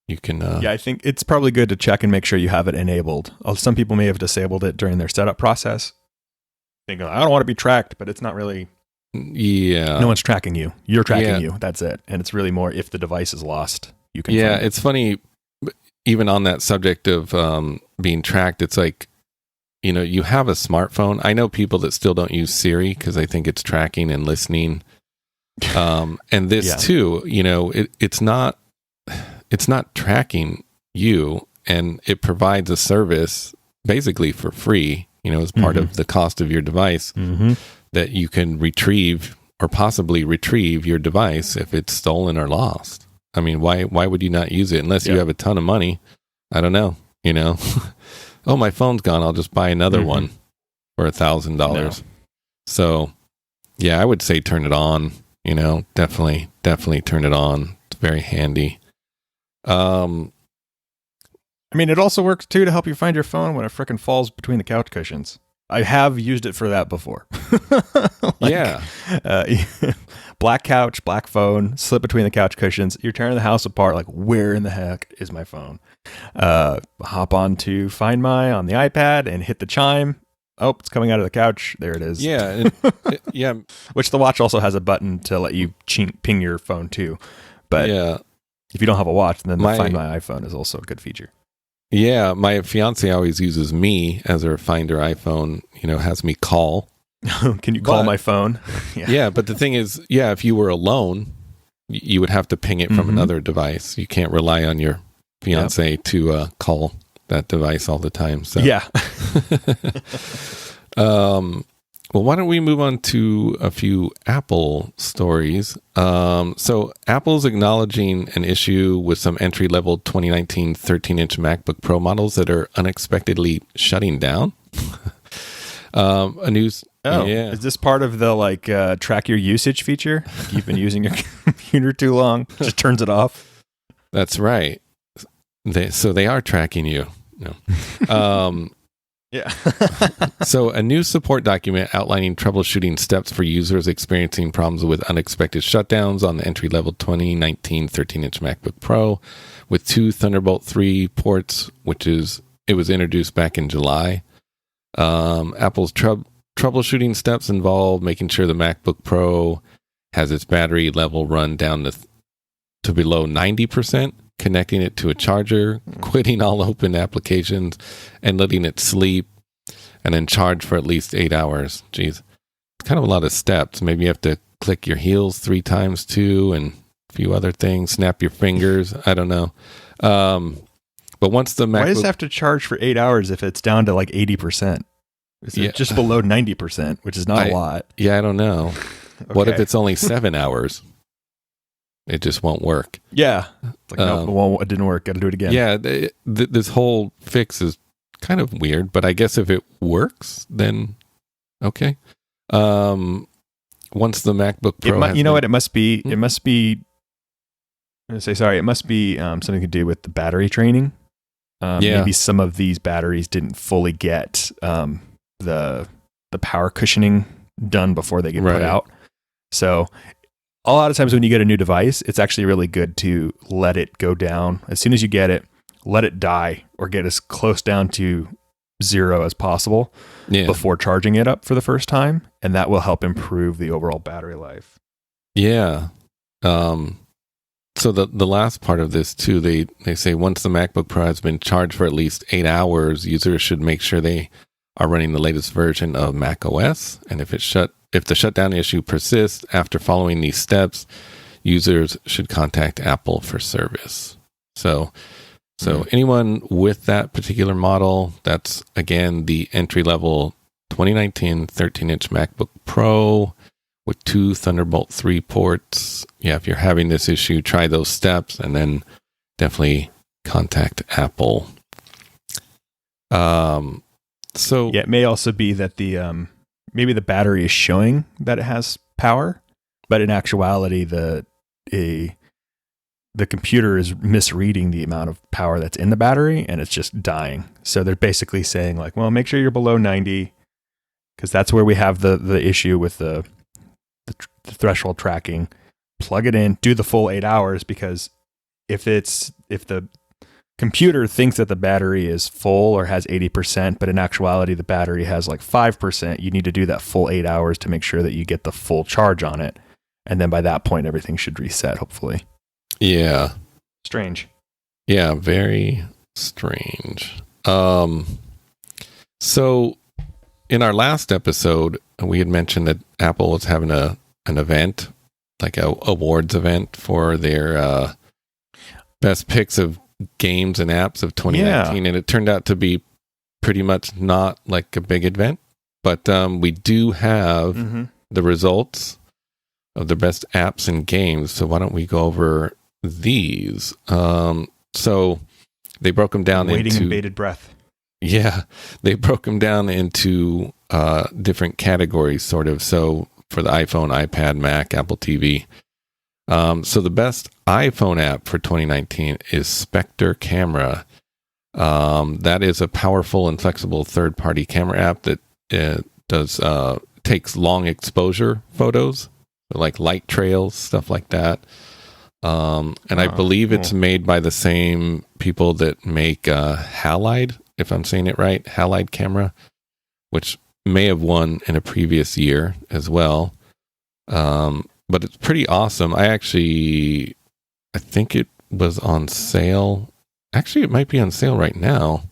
You can. Yeah, I think it's probably good to check and make sure you have it enabled. Some people may have disabled it during their setup process, thinking, I don't want to be tracked, but it's not really. Yeah. No one's tracking you. You're tracking you. That's it. And it's really more if the device is lost, you can. Yeah, it's funny. Even on that subject of being tracked, it's like, you have a smartphone. I know people that still don't use Siri because they think it's tracking and listening. And this too, it's not. It's not tracking you, and it provides a service basically for free, as part of the cost of your device, that you can retrieve or possibly retrieve your device if it's stolen or lost. I mean, why would you not use it unless you have a ton of money? I don't know, Oh, my phone's gone. I'll just buy another one for $1,000. So, yeah, I would say turn it on, definitely turn it on. It's very handy. I mean, it also works too to help you find your phone when it frickin' falls between the couch cushions. I have used it for that before. Black couch, black phone, slip between the couch cushions. You're tearing the house apart. Like, where in the heck is my phone? Hop on to Find My on the iPad and hit the chime. Oh, it's coming out of the couch. There it is. Yeah. Yeah. Which the watch also has a button to let you ping your phone too. But yeah. If you don't have a watch, then the Find My iPhone is also a good feature. Yeah, my fiance always uses me as her Finder iPhone, has me call. Can you call my phone? Yeah, but the thing is, if you were alone, you would have to ping it from another device. You can't rely on your fiance to call that device all the time. So yeah. Well, why don't we move on to a few Apple stories? So Apple's acknowledging an issue with some entry-level 2019 13-inch MacBook Pro models that are unexpectedly shutting down. Is this part of the track your usage feature? Like you've been using your computer too long, just turns it off. That's right. They are tracking you. No. Yeah. So a new support document outlining troubleshooting steps for users experiencing problems with unexpected shutdowns on the entry-level 2019 13-inch MacBook Pro with 2 Thunderbolt 3 ports, it was introduced back in July. Apple's troubleshooting steps involve making sure the MacBook Pro has its battery level run down to below 90%, connecting it to a charger, quitting all open applications, and letting it sleep, and then charge for at least 8 hours. Jeez. kind of a lot of steps. Maybe you have to click your heels 3 times too, and a few other things. Snap your fingers. I don't know. But once the MacBook, why does it have to charge for 8 hours if it's down to like 80%? Is it just below 90%, which is not a lot? Yeah, I don't know. Okay. What if it's only 7 hours? It just won't work. Yeah. It's like, no, it didn't work. Got to do it again. Yeah. This whole fix is kind of weird, but I guess if it works, then okay. Once the MacBook Pro, it must be. It must be. I'm gonna say sorry. It must be something to do with the battery training. Maybe some of these batteries didn't fully get the power cushioning done before they get put out. So a lot of times when you get a new device, it's actually really good to let it go down. As soon as you get it, let it die or get as close down to 0 as possible before charging it up for the first time. And that will help improve the overall battery life. Yeah. So the last part of this too, they say once the MacBook Pro has been charged for at least 8 hours, users should make sure they are running the latest version of Mac OS. And if the shutdown issue persists after following these steps, users should contact Apple for service. So anyone with that particular model, that's again the entry-level 2019 13-inch MacBook Pro with 2 Thunderbolt 3 ports. Yeah, if you're having this issue, try those steps and then definitely contact Apple. It may also be that the maybe the battery is showing that it has power, but in actuality the computer is misreading the amount of power that's in the battery and it's just dying. So they're basically saying like, well, make sure you're below 90 because that's where we have the issue with the threshold tracking. Plug it in, do the full 8 hours, because if the computer thinks that the battery is full or has 80%, but in actuality the battery has like 5%, you need to do that full 8 hours to make sure that you get the full charge on it. And then by that point, everything should reset, hopefully. Yeah. Strange. Yeah, very strange. So in our last episode, we had mentioned that Apple was having an event, like a awards event for their best picks of games and apps of 2019, and it turned out to be pretty much not like a big event, but we do have the results of the best apps and games. So why don't we go over these? So they broke them down waiting in bated breath. Yeah, they broke them down into different categories, sort of. So for the iPhone, iPad, Mac, Apple TV. So the best iPhone app for 2019 is Spectre Camera. That is a powerful and flexible third-party camera app that takes long exposure photos, like light trails, stuff like that. And I believe it's made by the same people that make Halide, if I'm saying it right, Halide camera, which may have won in a previous year as well. But it's pretty awesome. I think it was on sale. Actually, it might be on sale right now.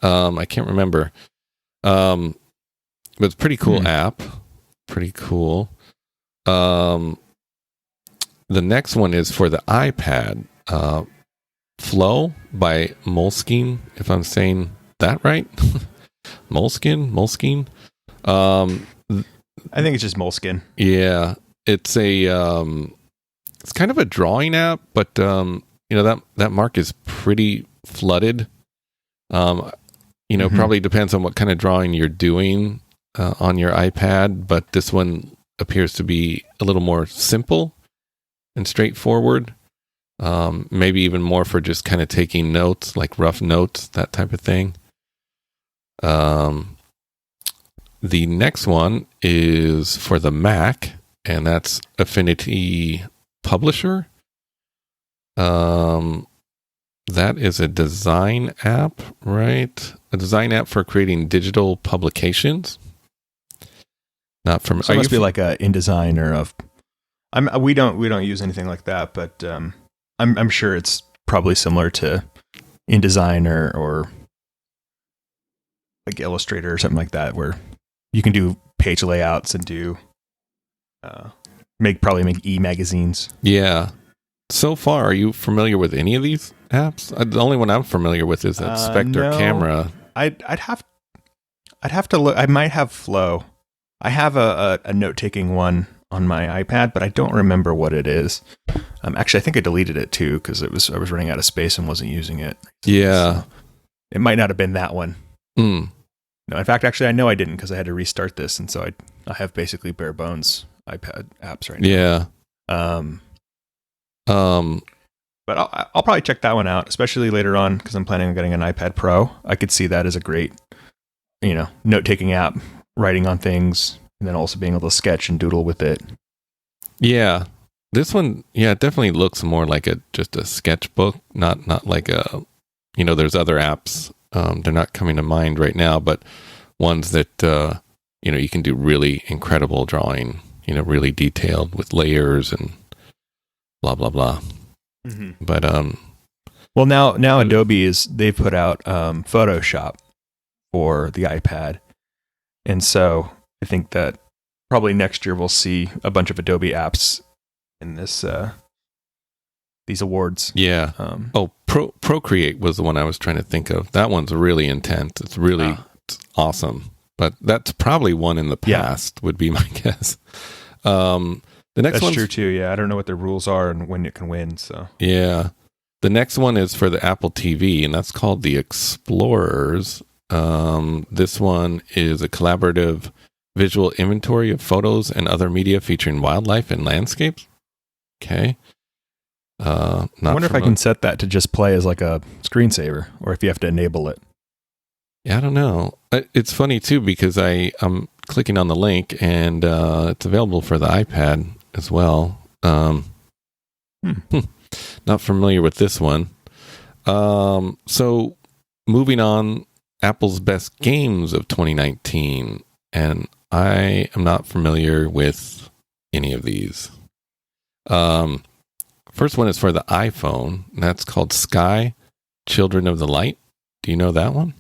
I can't remember. But it's a pretty cool app. Pretty cool. The next one is for the iPad. Flow by Moleskine, if I'm saying that right. Moleskine. I think it's just Moleskine. Yeah. It's it's kind of a drawing app, but that mark is pretty flooded. Probably depends on what kind of drawing you're doing on your iPad, but this one appears to be a little more simple and straightforward. Maybe even more for just kind of taking notes, like rough notes, that type of thing. The next one is for the Mac, and that's Affinity Publisher. That is a design app, right? A design app for creating digital publications. Not from. So it must be like a InDesign or a. We don't use anything like that, but I'm sure it's probably similar to InDesign or like Illustrator or something like that, where you can do page layouts and do probably make e-magazines. Yeah. So far, are you familiar with any of these apps? The only one I'm familiar with is that Spectre no. camera. I'd have to look. I might have Flow. I have a note-taking one on my iPad, but I don't remember what it is. Actually, I think I deleted it too because I was running out of space and wasn't using it. Yeah. So it might not have been that one. Mm. No, in fact, actually, I know I didn't because I had to restart this, and so I have basically bare bones iPad apps right now. Yeah. But I'll probably check that one out, especially later on because I'm planning on getting an iPad Pro. I could see that as a great, note-taking app, writing on things, and then also being able to sketch and doodle with it. Yeah. This one, it definitely looks more like just a sketchbook, not like a, there's other apps. They're not coming to mind right now, but ones that, you can do really incredible drawing, really detailed with layers and blah, blah, blah. Mm-hmm. But, well, now Adobe they've put out Photoshop for the iPad. And so I think that probably next year we'll see a bunch of Adobe apps in these awards. Yeah. Procreate was the one I was trying to think of. That one's really intense. It's really awesome. But that's probably one in the past would be my guess. The next That's true too. Yeah, I don't know what the rules are and when it can win. So yeah, the next one is for the Apple TV, and that's called the Explorers. This one is a collaborative visual inventory of photos and other media featuring wildlife and landscapes. Okay. I wonder if I can set that to just play as like a screensaver, or if you have to enable it. Yeah, I don't know. It's funny too because I'm clicking on the link and it's available for the iPad as well. Not familiar with this one. So moving on, Apple's best games of 2019, and I am not familiar with any of these. First one is for the iPhone, and that's called Sky, Children of the Light. Do you know that one?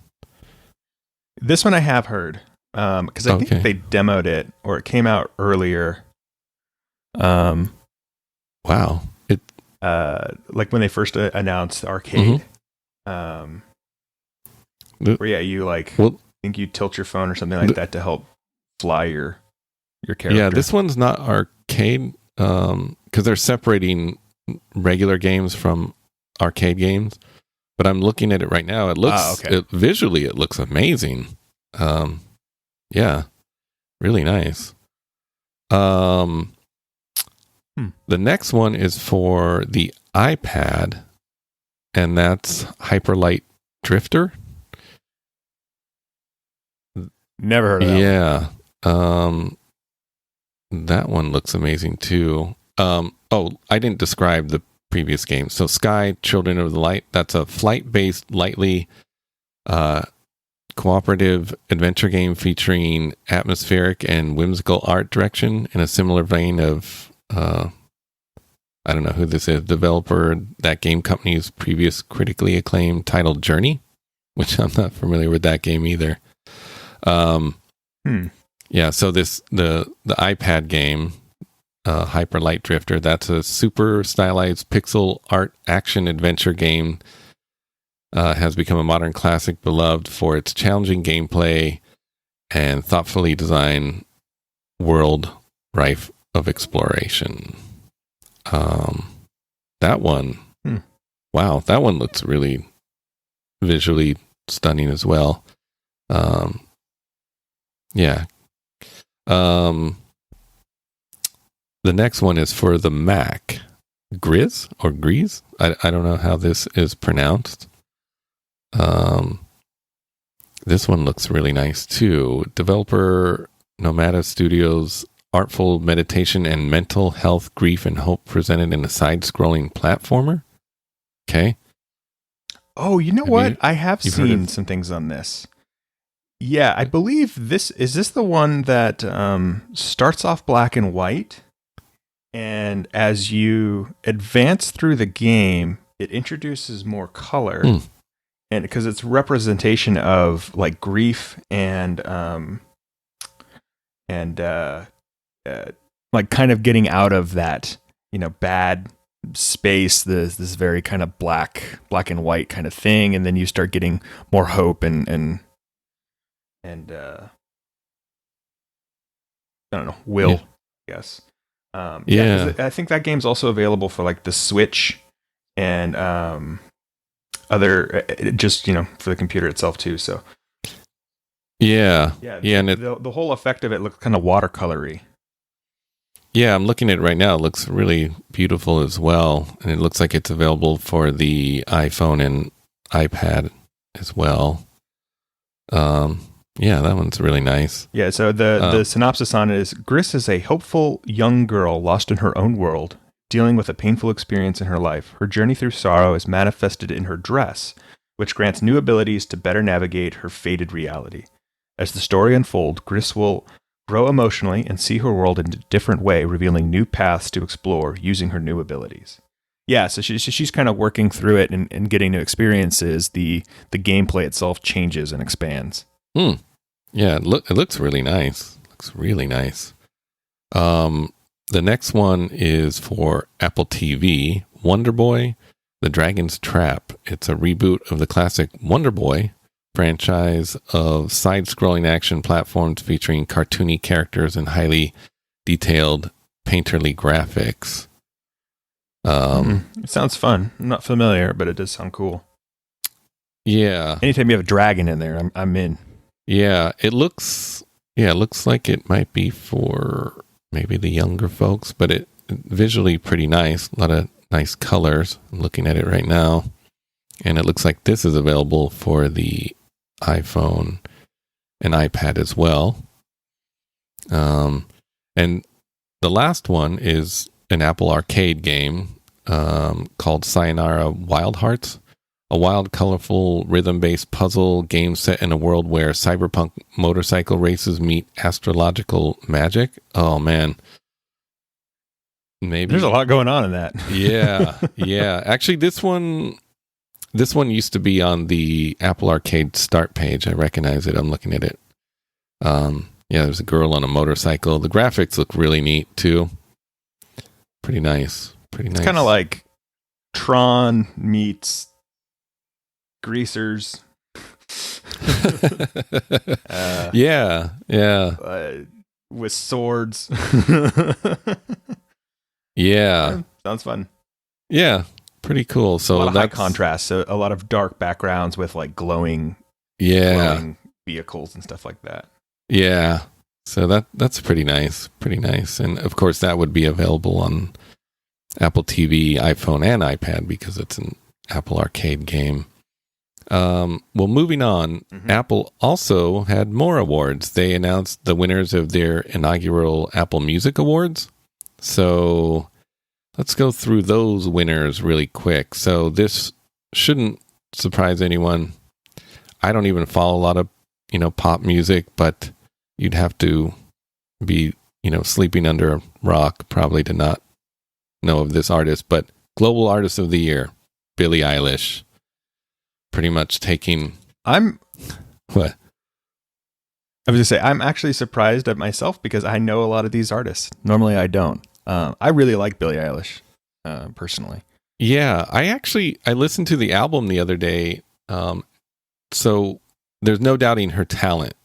This one I have heard, because I think they demoed it, or it came out earlier. Wow. Like when they first announced the arcade. Mm-hmm. Where you think you tilt your phone or something like that to help fly your character. Yeah, this one's not arcade, because they're separating regular games from arcade games. But I'm looking at it right now. It looks visually, it looks amazing. Yeah, really nice. The next one is for the iPad, and that's Hyperlight Drifter. Never heard of that. Yeah. That one looks amazing too. I didn't describe the previous game. So Sky, Children of the Light, that's a flight-based, lightly cooperative adventure game featuring atmospheric and whimsical art direction in a similar vein of, I don't know who this is, developer, that game company's previous critically acclaimed title Journey, which I'm not familiar with that game either. Yeah, so the iPad game, Hyper Light Drifter, that's a super stylized pixel art action adventure game. Has become a modern classic, beloved for its challenging gameplay and thoughtfully designed world rife of exploration. That one, wow, that one looks really visually stunning as well. Yeah. The next one is for the Mac. Grizz or Grease? I don't know how this is pronounced. This one looks really nice too. Developer Nomada Studios, artful meditation and mental health, grief, and hope presented in a side-scrolling platformer. Okay. Oh, you know what? I have seen some things on this. Yeah, I believe this is the one that starts off black and white, and as you advance through the game, it introduces more color, and because it's representation of like grief and like kind of getting out of that, bad space, this very kind of black and white kind of thing, and then you start getting more hope and I don't know, will, I guess. I think that game's also available for like the Switch and other, just for the computer itself too. So and the whole effect of it looks kind of watercolory. Yeah, I'm looking at it right now. It looks really beautiful as well, and it looks like it's available for the iPhone and iPad as well. Yeah, that one's really nice. Yeah, so the synopsis on it is: Gris is a hopeful young girl lost in her own world, dealing with a painful experience in her life. Her journey through sorrow is manifested in her dress, which grants new abilities to better navigate her fated reality. As the story unfolds, Gris will grow emotionally and see her world in a different way, revealing new paths to explore using her new abilities. Yeah, so she's kind of working through it and getting new experiences. The gameplay itself changes and expands. Yeah, it looks really nice. Looks really nice. The next one is for Apple TV, Wonder Boy, The Dragon's Trap. It's a reboot of the classic Wonder Boy franchise of side-scrolling action platforms featuring cartoony characters and highly detailed painterly graphics. It sounds fun. I'm not familiar, but it does sound cool. Yeah. Anytime you have a dragon in there, I'm in. Yeah, it looks like it might be for maybe the younger folks, but it visually pretty nice. A lot of nice colors. I'm looking at it right now. And it looks like this is available for the iPhone and iPad as well. And the last one is an Apple Arcade game called Sayonara Wild Hearts, a wild, colorful, rhythm-based puzzle game set in a world where cyberpunk motorcycle races meet astrological magic. Oh, man. Maybe there's a lot going on in that. Yeah. Actually, this one used to be on the Apple Arcade start page. I recognize it. I'm looking at it. There's a girl on a motorcycle. The graphics look really neat too. Pretty nice. It's kind of like Tron meets Greasers. With swords. Yeah. Sounds fun. Yeah. Pretty cool. So a lot of high contrast. So a lot of dark backgrounds with like glowing vehicles and stuff like that. Yeah. So that's pretty nice. Pretty nice. And of course that would be available on Apple TV, iPhone, and iPad because it's an Apple Arcade game. Moving on, Apple also had more awards. They announced the winners of their inaugural Apple Music Awards. So let's go through those winners really quick. So this shouldn't surprise anyone. I don't even follow a lot of, pop music, but you'd have to be, sleeping under a rock probably to not know of this artist. But Global Artist of the Year, Billie Eilish, pretty much taking... What? I was going to say, I'm actually surprised at myself because I know a lot of these artists. Normally I don't. I really like Billie Eilish, personally. Yeah, I listened to the album the other day. So there's no doubting her talent.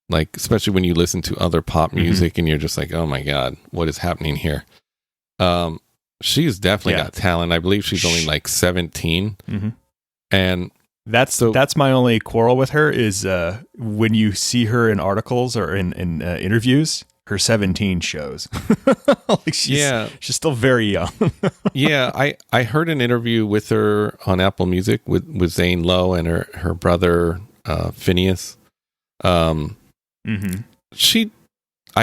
Like, especially when you listen to other pop music and you're just like, oh my God, what is happening here? She's definitely got talent. I believe she's only like 17. And that's my only quarrel with her is when you see her in articles or in interviews, her 17 shows. Like she's still very young. Yeah, I heard an interview with her on Apple Music with Zane Lowe and her brother Phineas. I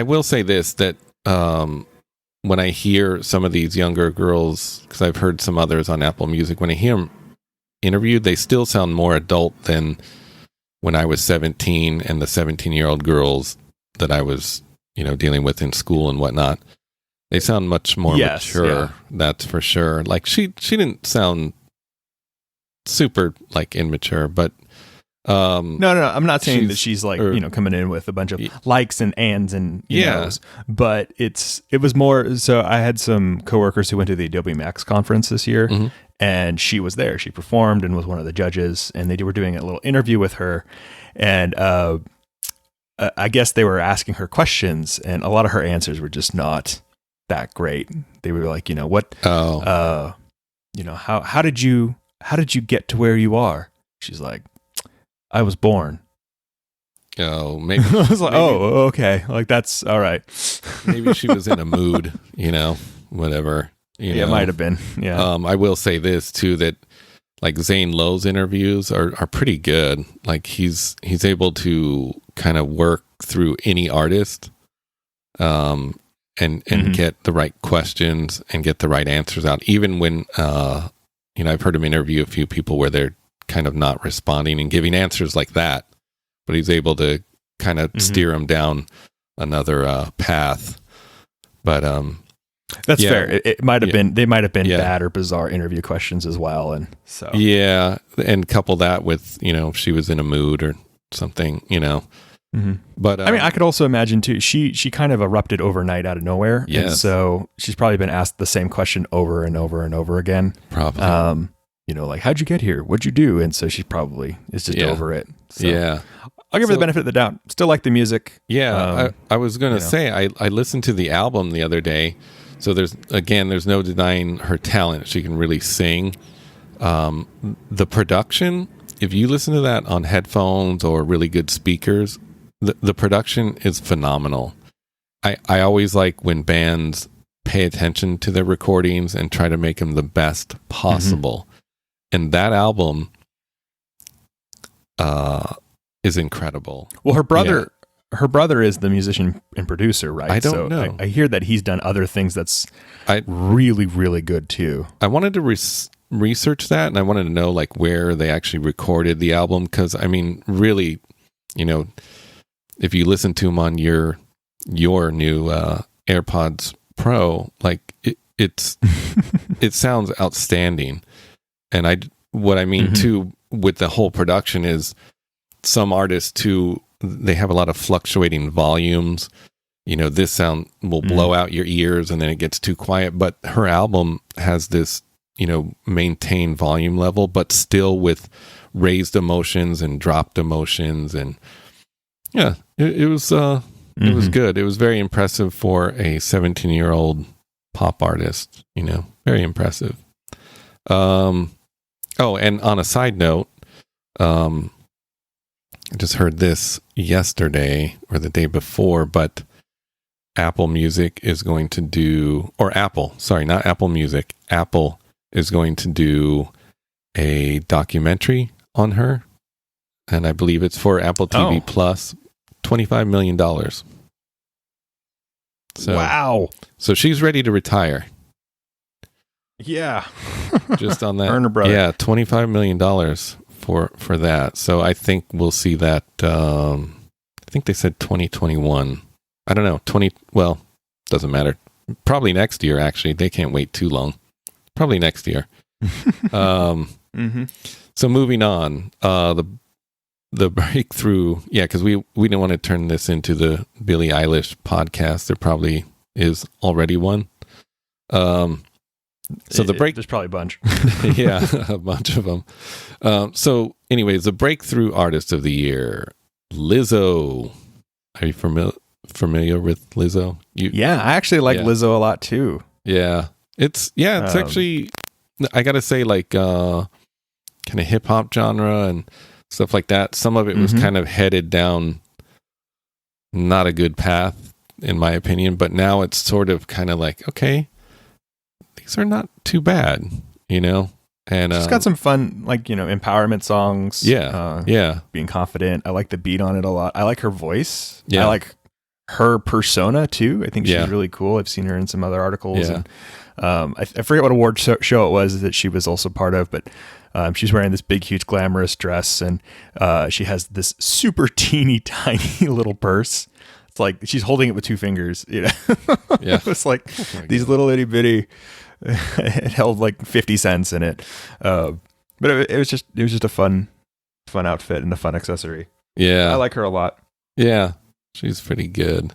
will say this, that when I hear some of these younger girls, because I've heard some others on Apple Music, when I hear them interviewed, they still sound more adult than when I was 17 and the 17-year-old girls that I was, dealing with in school and whatnot. They sound much more mature. Yeah. That's for sure. Like she didn't sound super like immature, but No. I'm not saying that she's like, coming in with a bunch of likes and ands and knows, but it was more. So I had some coworkers who went to the Adobe Max conference this year, and she was there. She performed and was one of the judges, and they were doing a little interview with her, and I guess they were asking her questions, and a lot of her answers were just not that great. They were like, how did you get to where you are? She's like, I was born. Oh, maybe. I was like, oh, okay. Like, that's all right. Maybe she was in a mood, whatever. It might have been. Yeah. I will say this too, that like Zane Lowe's interviews are pretty good. Like he's able to kind of work through any artist, and get the right questions and get the right answers out. Even when, I've heard him interview a few people where they're kind of not responding and giving answers like that, but he's able to kind of steer them down another path. But that's fair. It might have been, they might have been bad or bizarre interview questions as well. And so, and couple that with, if she was in a mood or something, But I mean, I could also imagine too, she kind of erupted overnight out of nowhere. Yes. And so she's probably been asked the same question over and over and over again. Probably. Like, how'd you get here? What'd you do? And so she probably is just over it. So I'll give her the benefit of the doubt. Still like the music. Yeah. I was going to say, I listened to the album the other day. So there's no denying her talent. She can really sing. The production, if you listen to that on headphones or really good speakers, the production is phenomenal. I always like when bands pay attention to their recordings and try to make them the best possible. And that album is incredible. Well, her brother is the musician and producer, right? I don't know. I hear that he's done other things that's really, really good too. I wanted to research that, and I wanted to know like where they actually recorded the album, because I mean, really, if you listen to them on your new AirPods Pro, like it sounds outstanding. And what I mean too with the whole production is some artists too, they have a lot of fluctuating volumes. This sound will blow out your ears and then it gets too quiet. But her album has this, maintained volume level, but still with raised emotions and dropped emotions. And it was good. It was very impressive for a 17-year-old pop artist, very impressive. And on a side note, I just heard this yesterday or the day before, but Apple Music is going to do, or Apple, sorry, not Apple Music, Apple is going to do a documentary on her. And I believe it's for Apple TV Plus, $25 million. So, wow. So she's ready to retire. Yeah. Just on that. Her and her brother. Yeah, $25 million for that. So I think we'll see that. I think they said 2021. I don't know. Doesn't matter. Probably next year, actually. They can't wait too long. Probably next year. So moving on. The breakthrough. Yeah, because we didn't want to turn this into the Billie Eilish podcast. There probably is already one. So there's probably a bunch. Yeah, a bunch of them. So anyways, the breakthrough artist of the year, Lizzo. Are you familiar with Lizzo? Yeah, I actually like Lizzo a lot too. Yeah. It's actually, I got to say, like kind of hip hop genre and stuff like that. Some of it was kind of headed down not a good path in my opinion, but now it's sort of kind of like, okay, these are not too bad, and she's got some fun, like, empowerment songs. Being confident. I like the beat on it a lot. I like her voice. I like her persona too. I think she's really cool. I've seen her in some other articles. And I forget what award show it was that she was also part of, but she's wearing this big, huge, glamorous dress, and she has this super teeny tiny little purse. It's like she's holding it with two fingers. It's like these little itty bitty. It held like 50 cents in it, but it was just a fun fun outfit and a fun accessory. Yeah. I like her a lot. Yeah. She's pretty good.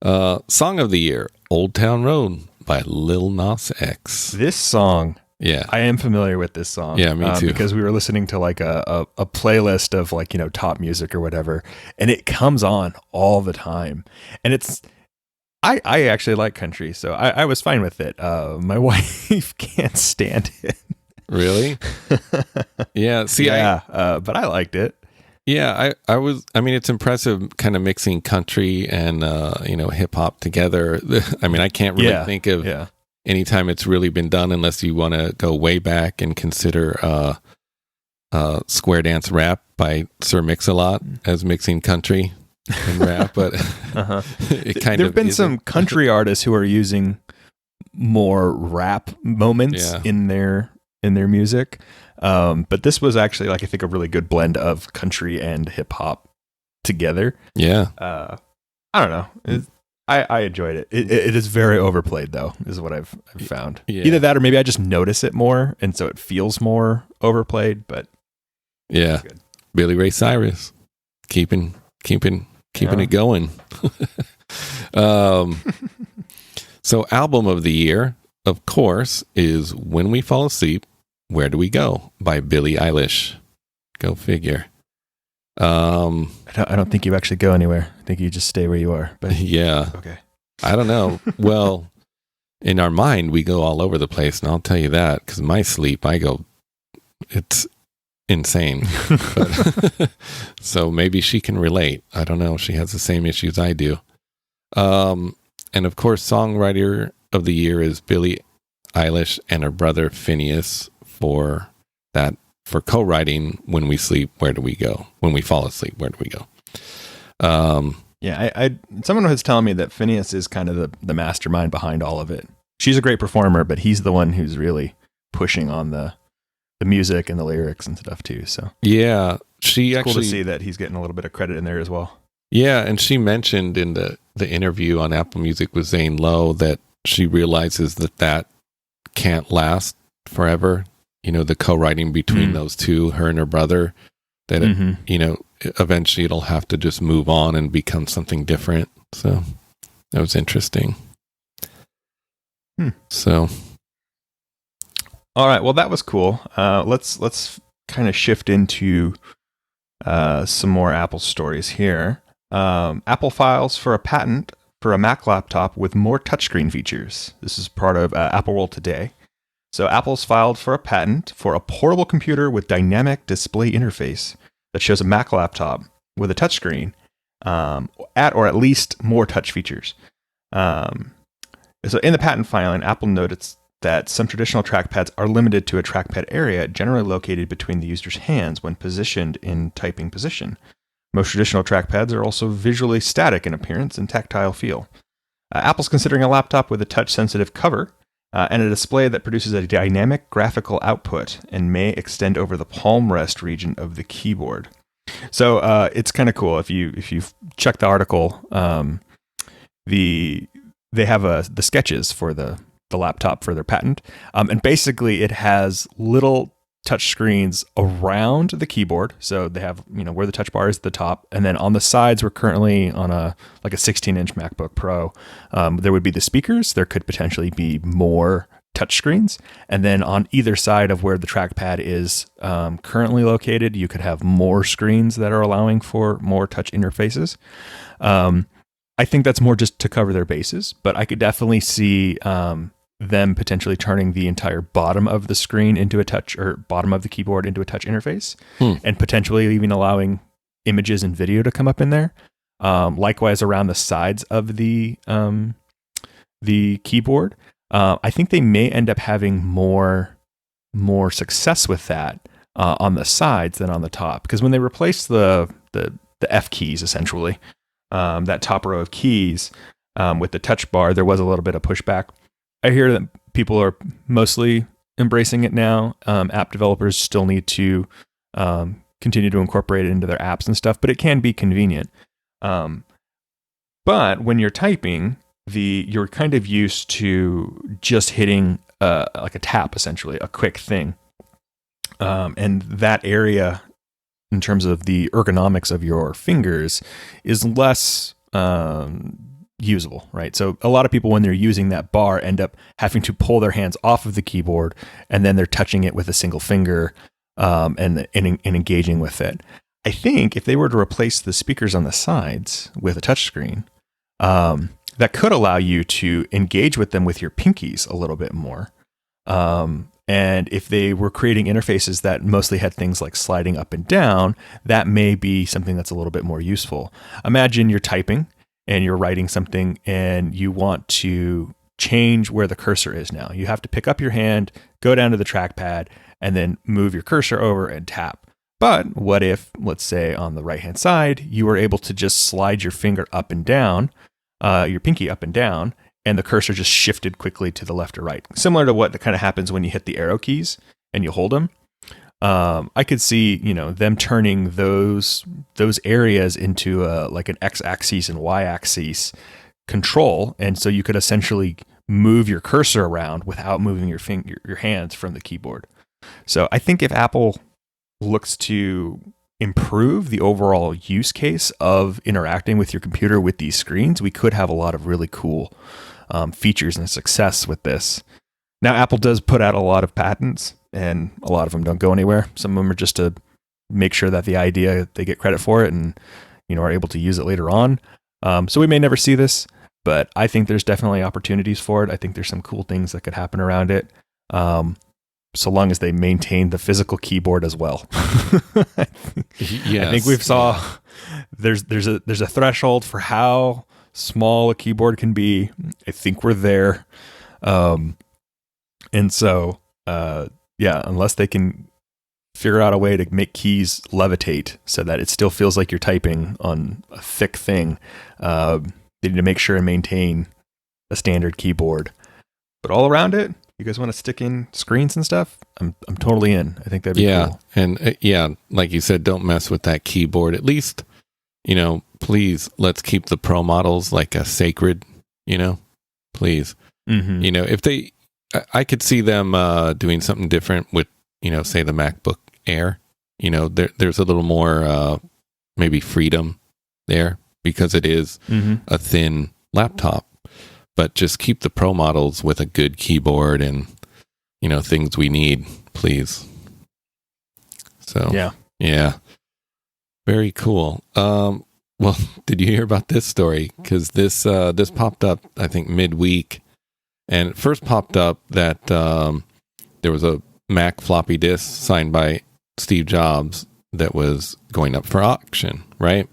Song of the year, Old Town Road by Lil Nas X. This song, yeah, I am familiar with this song. Yeah, me too. Because we were listening to like a playlist of like, top music or whatever, and it comes on all the time. And I actually like country, so I was fine with it. My wife can't stand it. Really? Yeah. See, but I liked it. Yeah, I mean, it's impressive kind of mixing country and, hip hop together. I mean, I can't really think of any time it's really been done unless you want to go way back and consider Square Dance Rap by Sir Mix-a-Lot as mixing country and rap. But there have been some country artists who are using more rap moments in their music. But this was actually, like, I think a really good blend of country and hip hop together. Yeah. I don't know. I enjoyed it. It is very overplayed, though, is what I've found. Yeah. Either that or maybe I just notice it more, and so it feels more overplayed. But yeah, Billy Ray Cyrus, keeping it going. So, album of the year, of course, is "When We Fall Asleep, Where Do We Go" by Billie Eilish. Go figure. I don't think you actually go anywhere. I think you just stay where you are. But yeah. Okay. I don't know. Well, in our mind, we go all over the place, and I'll tell you that because my sleep, it's insane. So maybe she can relate. I don't know. She has the same issues I do. And of course, songwriter of the year is Billie Eilish and her brother Phineas for co-writing "When We Sleep, Where Do We Go?" When we fall asleep, where do we go? I someone was telling me that Phineas is kind of the mastermind behind all of it. She's a great performer, but he's the one who's really pushing on the music and the lyrics and stuff too. So yeah, it's cool to see that he's getting a little bit of credit in there as well. Yeah, and she mentioned in the interview on Apple Music with Zane Lowe that she realizes that can't last forever. The co-writing between those two, her and her brother, that eventually it'll have to just move on and become something different. So that was interesting. So, all right, well, that was cool. Let's kind of shift into some more Apple stories here. Apple files for a patent for a Mac laptop with more touchscreen features. This is part of Apple World Today. So Apple's filed for a patent for a portable computer with dynamic display interface that shows a Mac laptop with a touchscreen at least more touch features. So in the patent filing, Apple noted that some traditional trackpads are limited to a trackpad area generally located between the user's hands when positioned in typing position. Most traditional trackpads are also visually static in appearance and tactile feel. Apple's considering a laptop with a touch-sensitive cover and a display that produces a dynamic graphical output and may extend over the palm rest region of the keyboard. So it's kind of cool. If you check the article, they have the sketches for the laptop for their patent, and basically it has little touch screens around the keyboard. So they have where the touch bar is at the top, and then on the sides, we're currently on a 16-inch MacBook Pro. There would be the speakers. There could potentially be more touch screens, and then on either side of where the trackpad is currently located, you could have more screens that are allowing for more touch interfaces. I think that's more just to cover their bases, but I could definitely see them potentially turning the entire bottom of the screen into a touch, or bottom of the keyboard into a touch interface, and potentially even allowing images and video to come up in there. Likewise, around the sides of the keyboard, I think they may end up having more success with that on the sides than on the top, because when they replaced the F keys, essentially, that top row of keys with the touch bar, there was a little bit of pushback. I hear that people are mostly embracing it now. App developers still need to continue to incorporate it into their apps and stuff, but it can be convenient. But when you're typing, you're kind of used to just hitting like a tap, essentially, a quick thing. And that area in terms of the ergonomics of your fingers is less usable, right? So a lot of people, when they're using that bar, end up having to pull their hands off of the keyboard, and then they're touching it with a single finger and engaging with it. I think if they were to replace the speakers on the sides with a touchscreen, that could allow you to engage with them with your pinkies a little bit more. And if they were creating interfaces that mostly had things like sliding up and down, that may be something that's a little bit more useful. Imagine you're typing and you're writing something and you want to change where the cursor is now. You have to pick up your hand, go down to the trackpad, and then move your cursor over and tap. But what if, let's say on the right-hand side, you were able to just slide your finger up and down, your pinky up and down, and the cursor just shifted quickly to the left or right. Similar to what kind of happens when you hit the arrow keys and you hold them. I could see, them turning those areas into like an x-axis and y-axis control, and so you could essentially move your cursor around without moving your hands from the keyboard. So I think if Apple looks to improve the overall use case of interacting with your computer with these screens, we could have a lot of really cool features and success with this. Now, Apple does put out a lot of patents, and a lot of them don't go anywhere. Some of them are just to make sure that the idea, they get credit for it and, are able to use it later on. So we may never see this, but I think there's definitely opportunities for it. I think there's some cool things that could happen around it. So long as they maintain the physical keyboard as well. Yes. I think we've saw there's a threshold for how small a keyboard can be. I think we're there. And so, unless they can figure out a way to make keys levitate so that it still feels like you're typing on a thick thing, they need to make sure and maintain a standard keyboard. But all around it, you guys want to stick in screens and stuff? I'm totally in. I think that'd be cool. And like you said, don't mess with that keyboard. At least, please let's keep the Pro models like a sacred, please. Mm-hmm. If I could see them doing something different with, say the MacBook Air. There's a little more maybe freedom there because it is a thin laptop. But just keep the Pro models with a good keyboard and, things we need, please. So, yeah. Very cool. Well, did you hear about this story? Because this popped up, I think, midweek. And it first popped up that there was a Mac floppy disk signed by Steve Jobs that was going up for auction, right?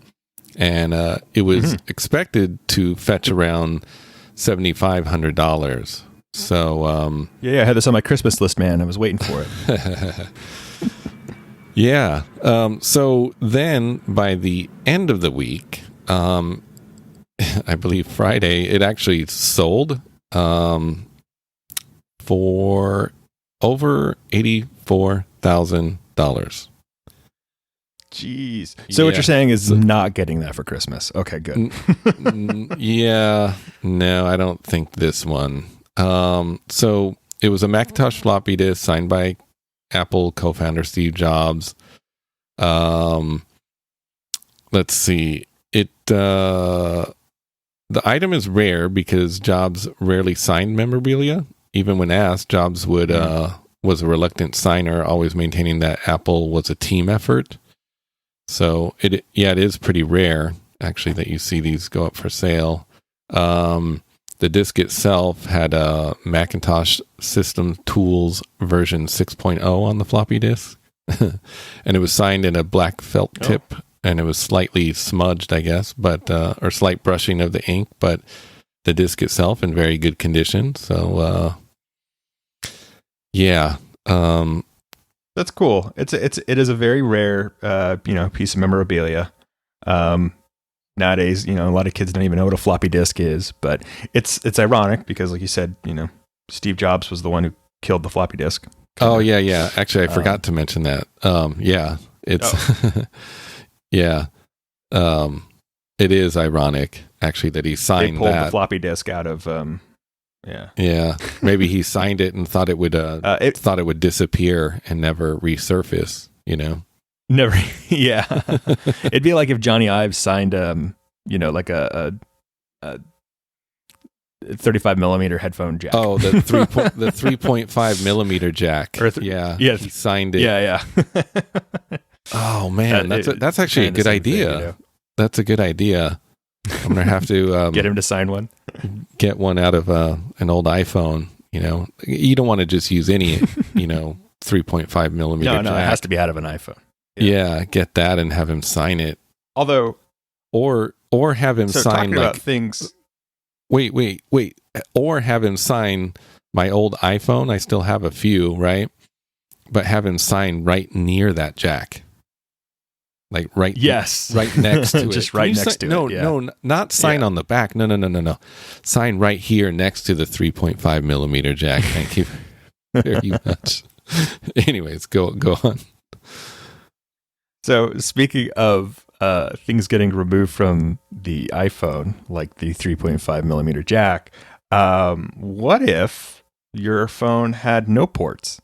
And it was expected to fetch around $7,500. So I had this on my Christmas list, man. I was waiting for it. Yeah. So then by the end of the week, I believe Friday, it actually sold for over $84,000. Jeez. So what you're saying is not getting that for Christmas. Okay, good. Yeah. No, I don't think this one. So it was a Macintosh floppy disk signed by Apple co-founder Steve Jobs. Let's see. The item is rare because Jobs rarely signed memorabilia. Even when asked, Jobs was a reluctant signer, always maintaining that Apple was a team effort. So it is pretty rare, actually, that you see these go up for sale. The disk itself had a Macintosh System Tools version 6.0 on the floppy disk. And it was signed in a black felt tip, and it was slightly smudged, I guess, but or slight brushing of the ink, but the disk itself in very good condition. So, that's cool. It is a very rare, piece of memorabilia. Nowadays, a lot of kids don't even know what a floppy disk is, but it's ironic because, like you said, Steve Jobs was the one who killed the floppy disk. Oh yeah. Actually, I forgot to mention that. It is ironic actually that he signed they pulled that the floppy disk out of. Yeah. Maybe he signed it and thought it would disappear and never resurface. Never. Yeah. It'd be like if Johnny Ives signed, like a 35 millimeter headphone jack. Oh, the 3.5 millimeter jack. He signed it. Yeah. Oh man, that's actually a good idea. Thing, That's a good idea. I'm gonna have to get him to sign one. Get one out of an old iPhone. You don't want to just use any 3.5 millimeter. No, it has to be out of an iPhone. Yeah, get that and have him sign it. Although, or have him sign about things. Wait. Or have him sign my old iPhone. I still have a few, right? But have him sign right near that jack. Like right next to it. Just right next to it. No, not sign on the back. No. Sign right here next to the 3.5 millimeter jack. Thank you very much. Anyways, go on. So speaking of things getting removed from the iPhone, like the 3.5 millimeter jack, what if your phone had no ports?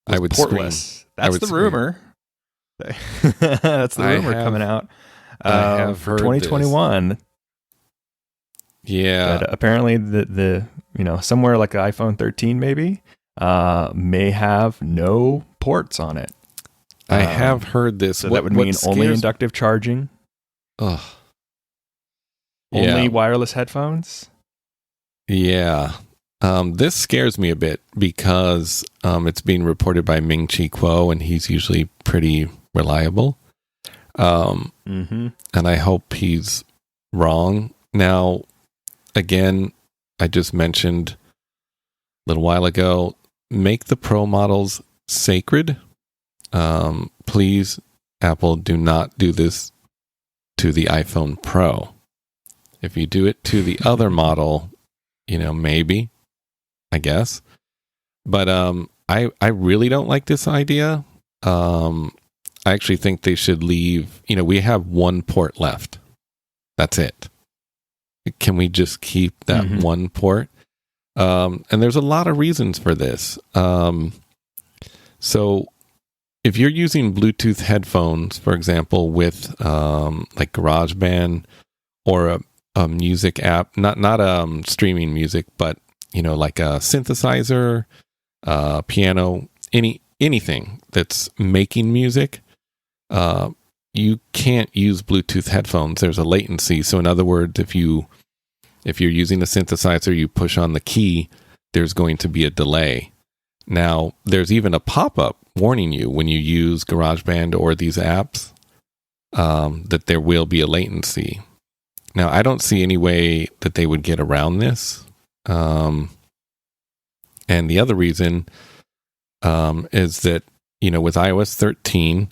I would portless. Scream. That's the rumor. That's the rumor coming out. I have heard 2021. This. Yeah. But apparently the somewhere like an iPhone 13 maybe may have no ports on it. I have heard this. So that would mean only inductive charging. Ugh. Only wireless headphones. Yeah. This scares me a bit because it's being reported by Ming-Chi Kuo, and he's usually pretty reliable. And I hope he's wrong. Now, again, I just mentioned a little while ago, make the Pro models sacred. Please, Apple, do not do this to the iPhone Pro. If you do it to the other model, maybe, I guess. But I really don't like this idea. I actually think they should leave, we have one port left. That's it. Can we just keep that one port? And there's a lot of reasons for this. So if you're using Bluetooth headphones, for example, with like GarageBand or a music app, not streaming music, but like a synthesizer, piano, anything that's making music, you can't use Bluetooth headphones. There's a latency. So in other words, if you're using a synthesizer, you push on the key, there's going to be a delay. Now, there's even a pop-up warning you when you use GarageBand or these apps that there will be a latency. Now, I don't see any way that they would get around this. And the other reason is that, with iOS 13,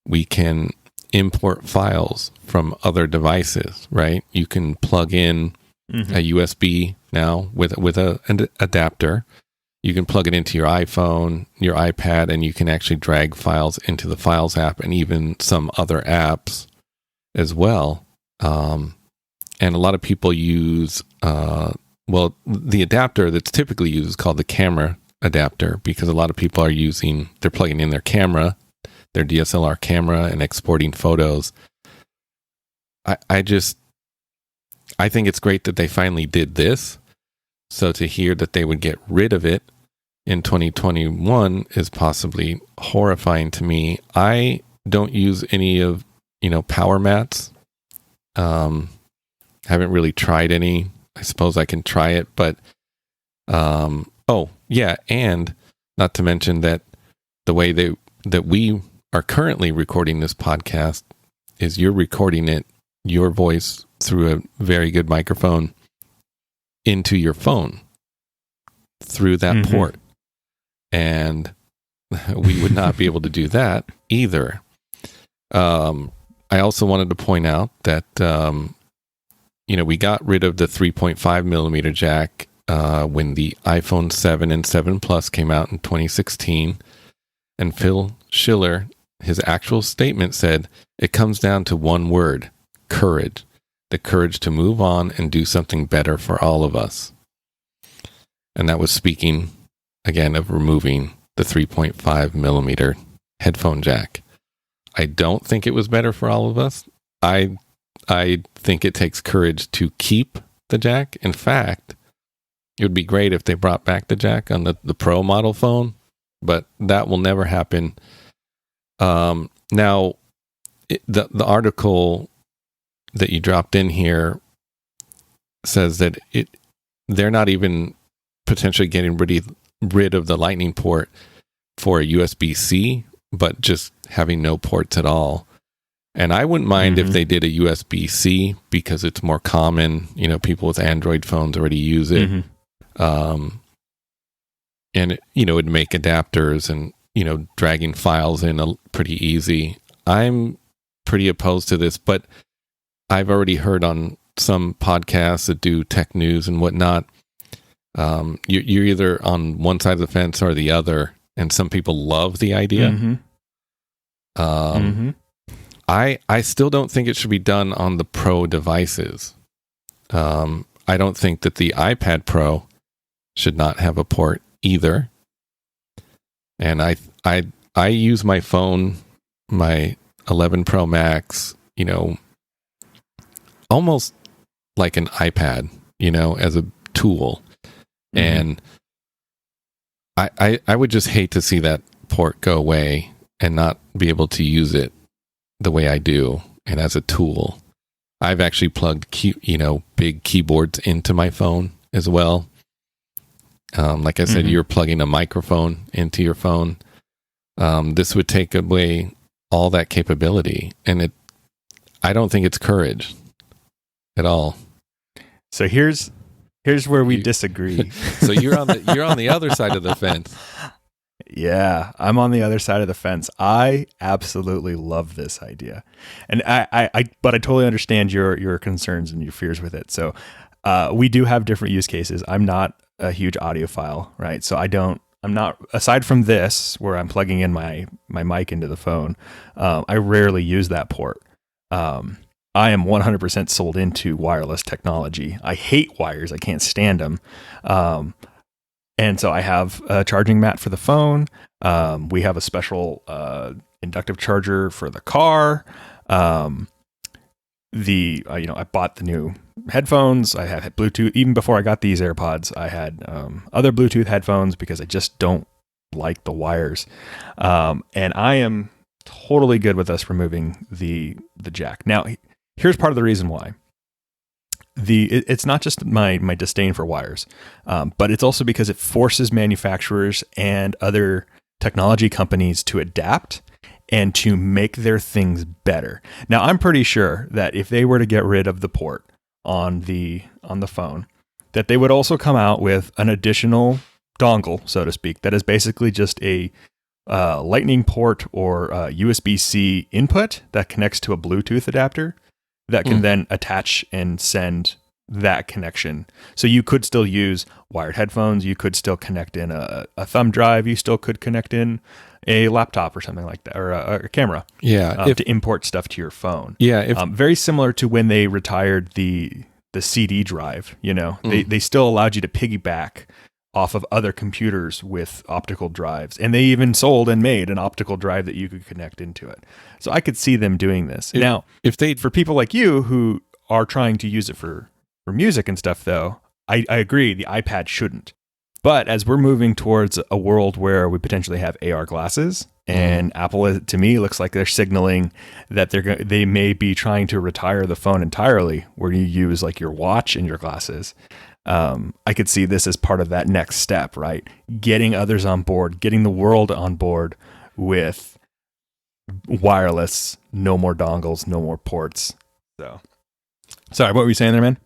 we can import files from other devices, right? You can plug in a USB now with an adapter. You can plug it into your iPhone, your iPad, and you can actually drag files into the Files app and even some other apps as well. And a lot of people use, the adapter that's typically used is called the camera adapter because a lot of people they're plugging in their camera, their DSLR camera, and exporting photos. I think it's great that they finally did this. So to hear that they would get rid of it in 2021 is possibly horrifying to me. I don't use any of, power mats. Haven't really tried any. I suppose I can try it, but and not to mention that the way that we are currently recording this podcast is you're recording your voice through a very good microphone into your phone through that port. And we would not be able to do that either. I also wanted to point out that, we got rid of the 3.5 millimeter jack when the iPhone 7 and 7 Plus came out in 2016. And Phil Schiller, his actual statement said, it comes down to one word, courage. The courage to move on and do something better for all of us. And that was speaking, again, of removing the 3.5 millimeter headphone jack. I don't think it was better for all of us. I think it takes courage to keep the jack. In fact, it would be great if they brought back the jack on the Pro model phone, but that will never happen. Now, the article that you dropped in here says that they're not even potentially getting rid of the Lightning port for a USB-C, but just having no ports at all. And I wouldn't mind if they did a USB-C because it's more common. People with Android phones already use it. And it'd make adapters and, dragging files in pretty easy. I'm pretty opposed to this, but I've already heard on some podcasts that do tech news and whatnot, you're either on one side of the fence or the other, and some people love the idea. I still don't think it should be done on the Pro devices. I don't think that the iPad Pro should not have a port either. And I use my phone, my 11 Pro Max, almost like an iPad, as a tool. And I would just hate to see that port go away and not be able to use it the way I do and as a tool. I've actually plugged big keyboards into my phone as well. Like I said, you're plugging a microphone into your phone. This would take away all that capability, and I don't think it's courage at all. So here's where we disagree. So you're on the other side of the fence. Yeah, I'm on the other side of the fence. I absolutely love this idea, and but I totally understand your concerns and your fears with it. So we do have different use cases. I'm not a huge audiophile, right? So I'm not, aside from this, where I'm plugging in my mic into the phone, I rarely use that port. I am 100% sold into wireless technology. I hate wires. I can't stand them. And so I have a charging mat for the phone. We have a special inductive charger for the car. I bought the new headphones. I had Bluetooth. Even before I got these AirPods, I had other Bluetooth headphones because I just don't like the wires. And I am totally good with us removing the jack. Now, here's part of the reason why. It's not just my disdain for wires, but it's also because it forces manufacturers and other technology companies to adapt and to make their things better. Now, I'm pretty sure that if they were to get rid of the port on the phone, that they would also come out with an additional dongle, so to speak, that is basically just a Lightning port or USB-C input that connects to a Bluetooth adapter that can then attach and send that connection. So you could still use wired headphones. You could still connect in a thumb drive. You still could connect in a laptop or something like that, or a camera. Yeah, to import stuff to your phone. Yeah, very similar to when they retired the CD drive. They still allowed you to piggyback off of other computers with optical drives, and they even sold and made an optical drive that you could connect into it. So I could see them doing this. Now, for people like you who are trying to use it for music and stuff, though, I agree the iPad shouldn't. But as we're moving towards a world where we potentially have AR glasses, and Apple, to me, looks like they're signaling that they may be trying to retire the phone entirely, where you use like your watch and your glasses. I could see this as part of that next step, right? Getting others on board, getting the world on board with wireless, no more dongles, no more ports. So, sorry, what were you saying there, man?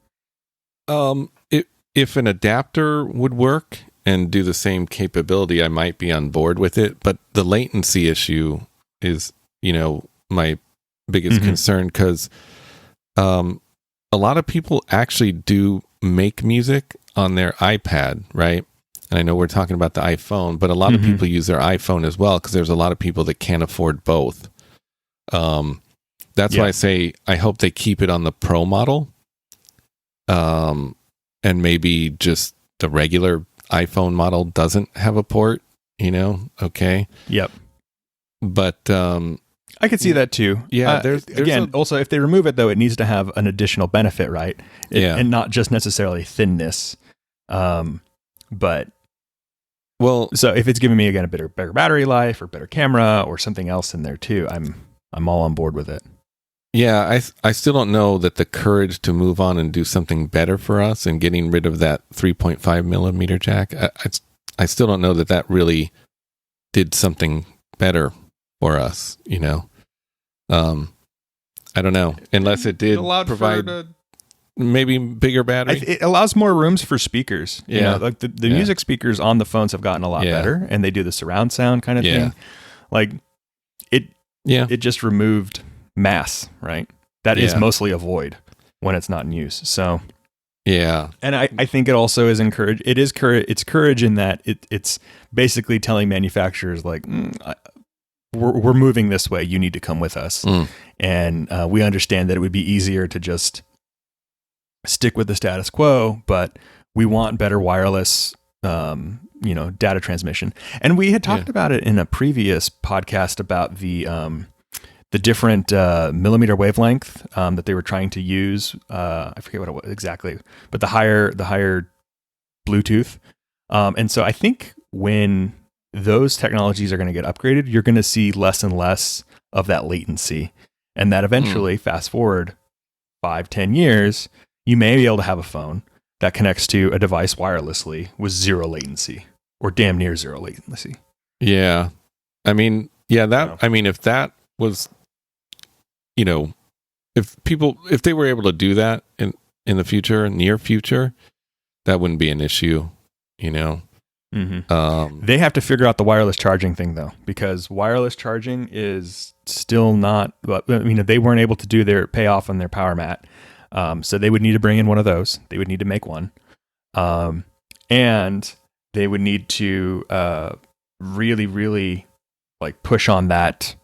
If an adapter would work and do the same capability, I might be on board with it. But the latency issue is, my biggest concern, because a lot of people actually do make music on their iPad, right? And I know we're talking about the iPhone, but a lot of people use their iPhone as well, because there's a lot of people that can't afford both. That's why I say I hope they keep it on the Pro model. And maybe just the regular iPhone model doesn't have a port, okay? Yep. But I could see that too. Yeah, also, if they remove it, though, it needs to have an additional benefit, right? Yeah. And not just necessarily thinness. But so if it's giving me, again, a better battery life or better camera or something else in there too, I'm all on board with it. Yeah, I still don't know that the courage to move on and do something better for us and getting rid of that 3.5 millimeter jack, I still don't know that really did something better for us, you know. I don't know, unless it did provide maybe bigger battery. It allows more rooms for speakers. You know, like the music speakers on the phones have gotten a lot better, and they do the surround sound kind of thing. Like it just removed mass, right? That is mostly a void when it's not in use. So yeah, and I think it also is encourage. It is courage. It's courage in that it's basically telling manufacturers like, we're moving this way. You need to come with us, and we understand that it would be easier to just stick with the status quo, but we want better wireless, data transmission. And we had talked about it in a previous podcast about the different millimeter wavelength that they were trying to use. I forget what it was exactly, but the higher Bluetooth. And so I think when those technologies are going to get upgraded, you're going to see less and less of that latency. And that eventually, fast forward 5-10 years, you may be able to have a phone that connects to a device wirelessly with zero latency or damn near zero latency. Yeah. I mean, if that was, if they were able to do that in the future, near future, that wouldn't be an issue, Mm-hmm. They have to figure out the wireless charging thing though, because wireless charging is still not, they weren't able to do their payoff on their power mat. So they would need to bring in one of those. They would need to make one. And they would need to really, really like push on that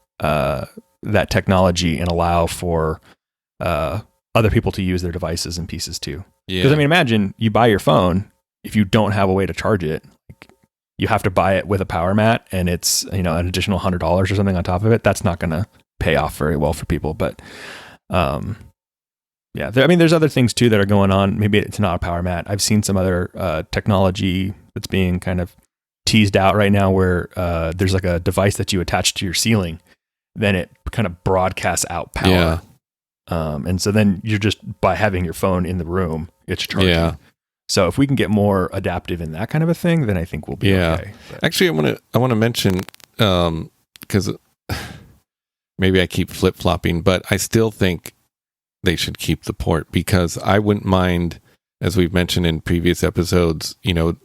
technology and allow for other people to use their devices and pieces too. Because imagine you buy your phone, if you don't have a way to charge it, you have to buy it with a power mat and it's, an additional $100 or something on top of it. That's not going to pay off very well for people. But, there's other things too that are going on. Maybe it's not a power mat. I've seen some other technology that's being kind of teased out right now where there's like a device that you attach to your ceiling, then it kind of broadcasts out power. Yeah. And so then you're just, by having your phone in the room, it's charging. Yeah. So if we can get more adaptive in that kind of a thing, then I think we'll be okay. But. Actually, I want to mention, because maybe I keep flip-flopping, but I still think they should keep the port, because I wouldn't mind, as we've mentioned in previous episodes, let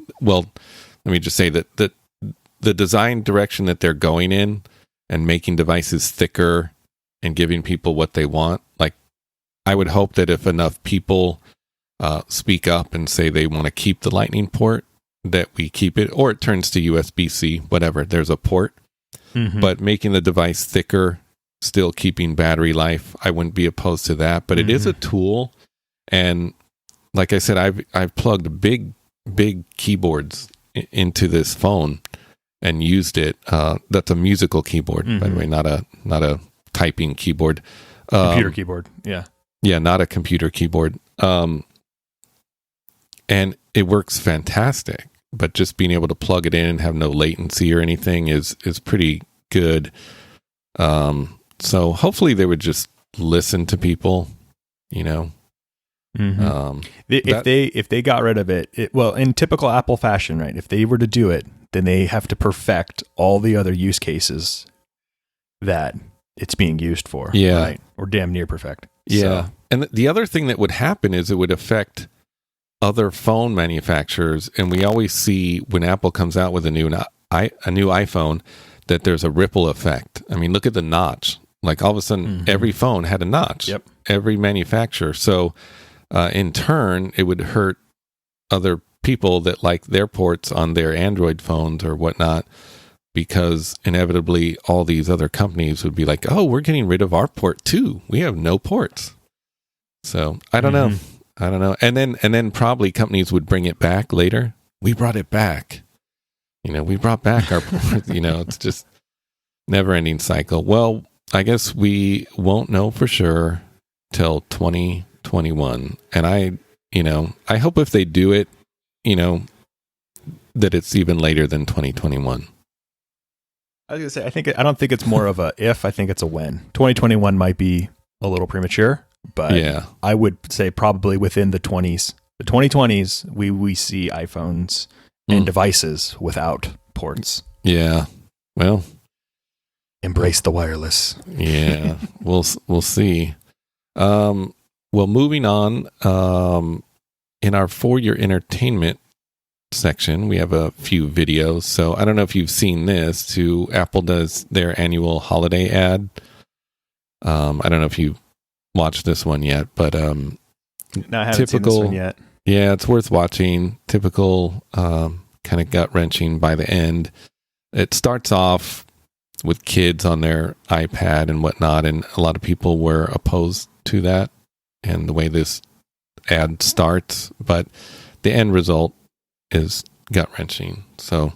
me just say that the design direction that they're going in and making devices thicker and giving people what they want, like I would hope that if enough people speak up and say they want to keep the Lightning port, that we keep it, or it turns to USB-C, whatever, there's a port. Mm-hmm. But making the device thicker, still keeping battery life, I wouldn't be opposed to that. But it is a tool, and like I said, I've plugged big keyboards into this phone and used it. That's a musical keyboard, by the way, not a typing keyboard. Computer keyboard, yeah, not a computer keyboard. And it works fantastic, but just being able to plug it in and have no latency or anything is pretty good. So hopefully they would just listen to people, Mm-hmm. If they got rid of it, in typical Apple fashion, right? If they were to do it, then they have to perfect all the other use cases that it's being used for, right? Or damn near perfect. Yeah. So. And the other thing that would happen is it would affect other phone manufacturers, and we always see when Apple comes out with a new iPhone that there's a ripple effect. I mean, look at the notch. Like all of a sudden, every phone had a notch. Yep. Every manufacturer. So in turn, it would hurt other people that like their ports on their Android phones or whatnot, because inevitably all these other companies would be like, "Oh, we're getting rid of our port too. We have no ports." So I don't know. And then probably companies would bring it back later. We brought it back. We brought back our ports. It's just never ending cycle. Well, I guess we won't know for sure till 2021. And I hope if they do it, that it's even later than 2021. I was going to say, I don't think it's more of a if, I think it's a when. 2021 might be a little premature, but yeah. I would say probably within the 20s. The 2020s, we see iPhones and devices without ports. Yeah. Well, embrace the wireless. Yeah. we'll see. Well, moving on, in our For Your Entertainment section, we have a few videos. So I don't know if you've seen this, too. Apple does their annual holiday ad. I don't know if you watched this one yet, but no, I haven't seen this one yet. Yeah, it's worth watching. Typical, kind of gut-wrenching by the end. It starts off with kids on their iPad and whatnot, and a lot of people were opposed to that and the way this ad starts, but the end result is gut-wrenching. So,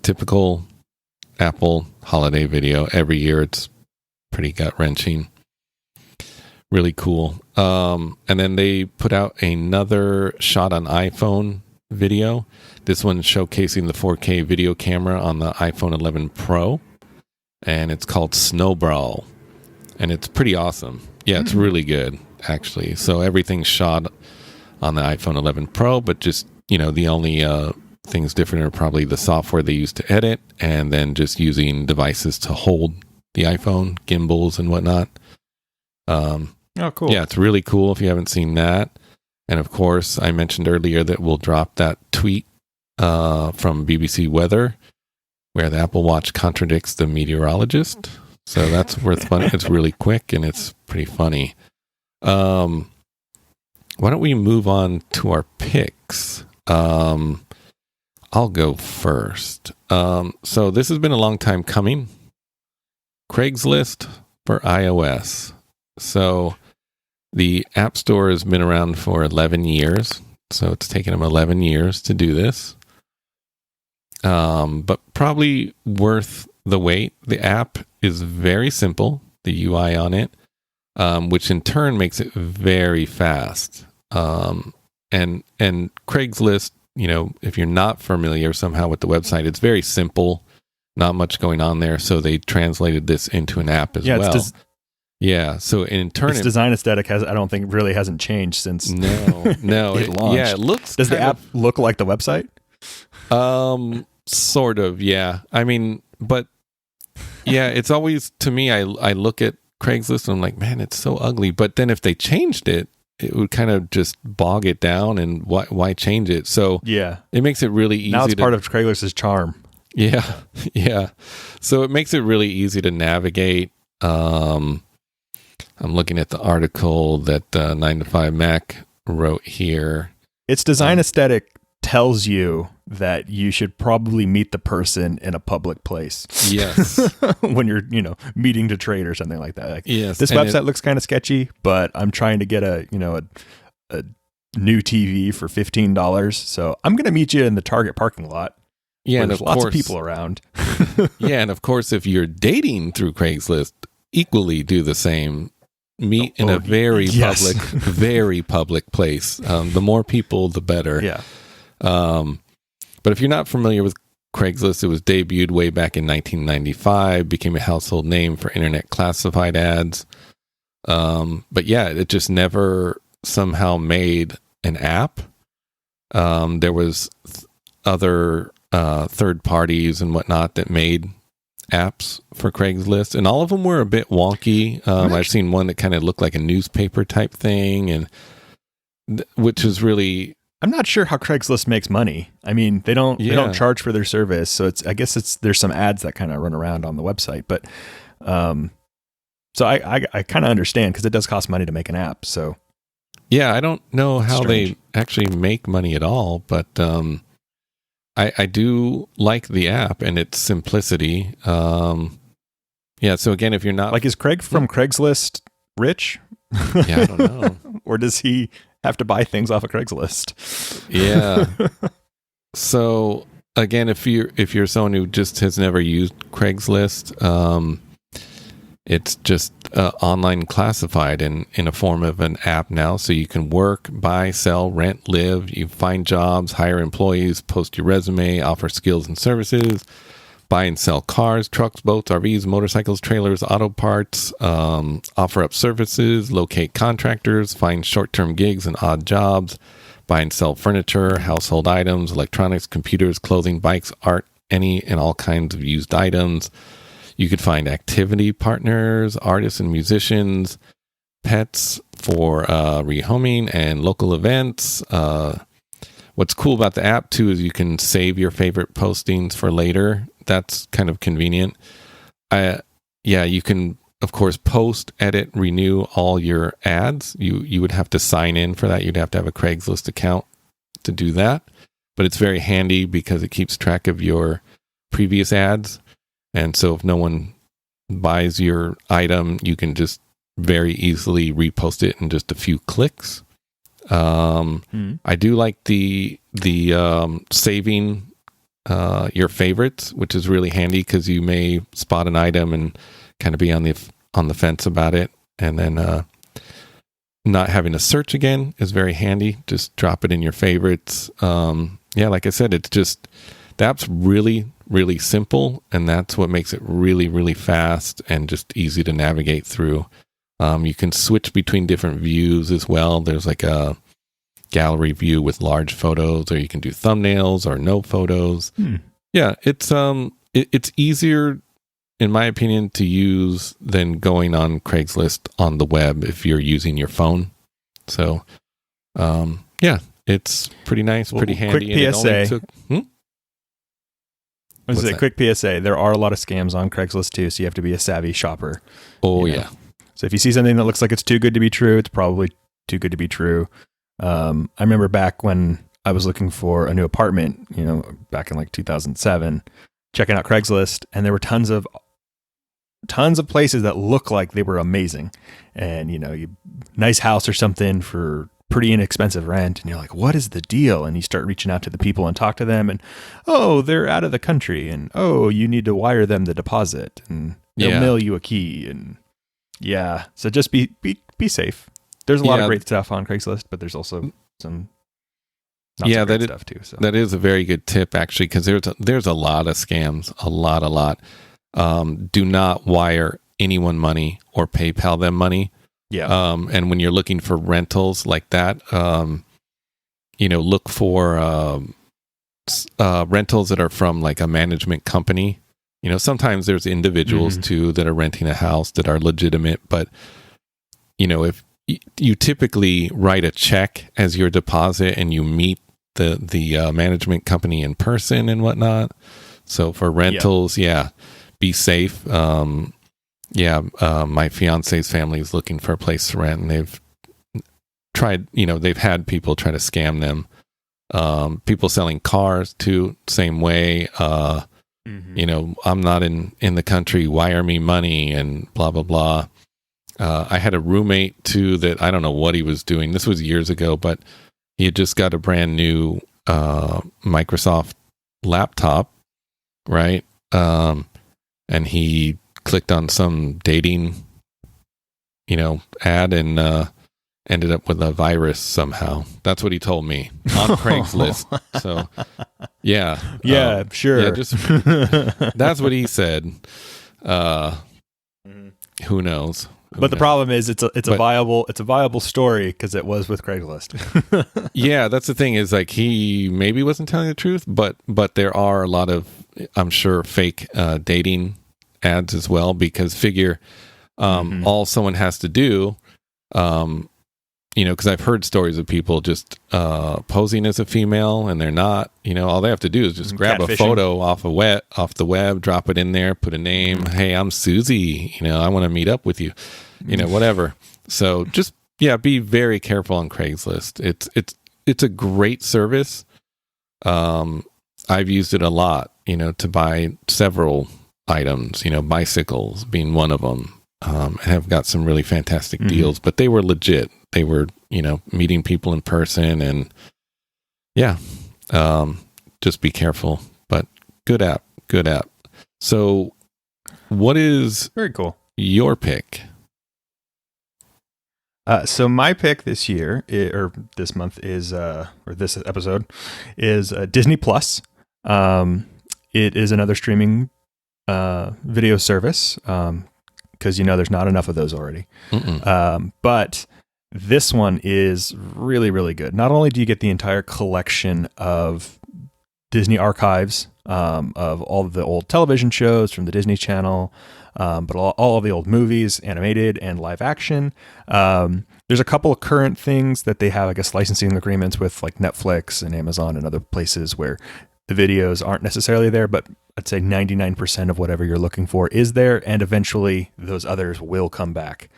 typical Apple holiday video. Every year it's pretty gut-wrenching. Really cool. And then they put out another shot on iPhone video. This one's showcasing the 4K video camera on the iPhone 11 Pro. And it's called Snowball. And it's pretty awesome. Yeah, it's really good, actually. So everything's shot on the iPhone 11 Pro, but just, the only things different are probably the software they use to edit, and then just using devices to hold the iPhone, gimbals and whatnot. Oh, cool. Yeah, it's really cool if you haven't seen that. And of course, I mentioned earlier that we'll drop that tweet from BBC Weather where the Apple Watch contradicts the meteorologist. So that's worth fun. It's really quick and it's pretty funny. Why don't we move on to our picks? I'll go first. So this has been a long time coming. Craigslist for iOS. So the App Store has been around for 11 years. So it's taken them 11 years to do this. But probably worth the wait. The app is very simple, the UI on it, which in turn makes it very fast. And Craigslist, if you're not familiar somehow with the website, it's very simple, not much going on there. So they translated this into an app as well. Yeah, so in turn, its design aesthetic I don't think really hasn't changed since no, it launched. Yeah, it looks. Does the app look like the website? Sort of, yeah. I mean, but yeah, it's always, to me, I look at Craigslist and I'm like, man, it's so ugly. But then if they changed it, it would kind of just bog it down, and why change it? So yeah, it makes it really easy. Now it's part of Craigslist's charm. Yeah, yeah. So it makes it really easy to navigate. I'm looking at the article that 9 to 5 Mac wrote here. Its design aesthetic tells you that you should probably meet the person in a public place. Yes. When you're, meeting to trade or something like that. Yes. This website looks kind of sketchy, but I'm trying to get a new TV for $15. So I'm going to meet you in the Target parking lot. Yeah. And there's lots of people around. Yeah. And of course, if you're dating through Craigslist, equally do the same. Meet in a very public place. The more people, the better. Yeah. But if you're not familiar with Craigslist, it was debuted way back in 1995, became a household name for internet classified ads. But yeah, it just never somehow made an app. There was other third parties and whatnot that made apps for Craigslist, and all of them were a bit wonky. I've seen one that kind of looked like a newspaper type thing, and which is really. I'm not sure how Craigslist makes money. I mean, they don't charge for their service, so there's some ads that kind of run around on the website, but so I kind of understand because it does cost money to make an app. So yeah, I don't know how they actually make money at all, but I do like the app and its simplicity. Yeah, so again, if you're not is Craig from Craigslist rich? Yeah, I don't know. Or does he have to buy things off of Craigslist? Yeah. So again, if you're someone who just has never used Craigslist, It's just online classified in a form of an app now. So you can work, buy, sell, rent, live. You find jobs, hire employees, post your resume, offer skills and services, buy and sell cars, trucks, boats, RVs, motorcycles, trailers, auto parts, offer up services, locate contractors, find short-term gigs and odd jobs, buy and sell furniture, household items, electronics, computers, clothing, bikes, art, any and all kinds of used items. You could find activity partners, artists and musicians, pets for rehoming and local events. What's cool about the app, too, is you can save your favorite postings for later. That's kind of convenient. You can, of course, post, edit, renew all your ads. You would have to sign in for that. You'd have to have a Craigslist account to do that. But it's very handy because it keeps track of your previous ads. And so if no one buys your item, you can just very easily repost it in just a few clicks. I do like the saving your favorites, which is really handy because you may spot an item and kind of be on the fence about it, and then not having to search again is very handy. Just drop it in your favorites. Like I said, it's just the app's really, really simple, and that's what makes it really, really fast and just easy to navigate through. You can switch between different views as well. There's like a gallery view with large photos, or you can do thumbnails or no photos. Yeah, it's easier, in my opinion, to use than going on Craigslist on the web if you're using your phone. So, it's pretty nice, pretty handy. Quick PSA. Quick PSA. There are a lot of scams on Craigslist too, so you have to be a savvy shopper. Oh, yeah. So if you see something that looks like it's too good to be true, it's probably too good to be true. I remember back when I was looking for a new apartment, back in like 2007, checking out Craigslist, and there were tons of places that look like they were amazing, and nice house or something for pretty inexpensive rent, and you're like, what is the deal? And you start reaching out to the people and talk to them, and they're out of the country, and you need to wire them the deposit, and they'll mail you a key, and so just be safe. There's a lot of great stuff on Craigslist, but there's also some not so great stuff too. So that is a very good tip, actually, because there's a lot of scams, a lot. Do not wire anyone money or PayPal them money. Yeah. And when you're looking for rentals like that, look for rentals that are from like a management company. Sometimes there's individuals too that are renting a house that are legitimate, but if you typically write a check as your deposit and you meet the management company in person and whatnot. So for rentals, be safe. My fiance's family is looking for a place to rent, and they've tried, they've had people try to scam them. People selling cars too, same way. I'm not in the country, wire me money and blah, blah, blah. I had a roommate too that I don't know what he was doing. This was years ago, but he had just got a brand new Microsoft laptop, right? And he clicked on some dating, ad and ended up with a virus somehow. That's what he told me on Craigslist. So, sure. Yeah, just that's what he said. Who knows? But the problem is, it's a viable story because it was with Craigslist. Yeah, that's the thing, is like he maybe wasn't telling the truth, but there are a lot of, I'm sure, fake dating ads as well, because figure all someone has to do, because I've heard stories of people just posing as a female and they're not. All they have to do is just grab a photo off the web, drop it in there, put a name. Hey, I'm Susie. I want to meet up with you. Whatever. So just be very careful on Craigslist. It's a great service. I've used it a lot. To buy several items. Bicycles being one of them. And have got some really fantastic deals, but they were legit. They were, meeting people in person, and just be careful, but good app. So what is very cool. your pick? So my pick this year, or this month is, or this episode is Disney Plus. It is another streaming video service because there's not enough of those already. But this one is really, really good. Not only do you get the entire collection of Disney archives of all of the old television shows from the Disney Channel, but all of the old movies, animated and live action. There's a couple of current things that they have, I guess, licensing agreements with like Netflix and Amazon and other places where the videos aren't necessarily there, but I'd say 99% of whatever you're looking for is there, and eventually those others will come back.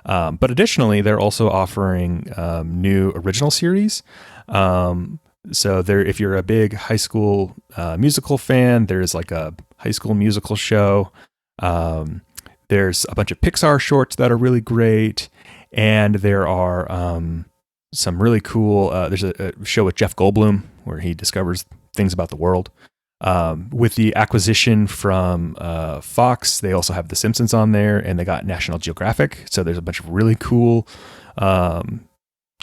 But additionally, they're also offering new original series. So if you're a big High School Musical fan, there's like a High School Musical show. There's a bunch of Pixar shorts that are really great, and there are some really cool. There's a show with Jeff Goldblum where he discovers things about the world. With the acquisition from Fox, they also have The Simpsons on there, and they got National Geographic. So there's a bunch of really cool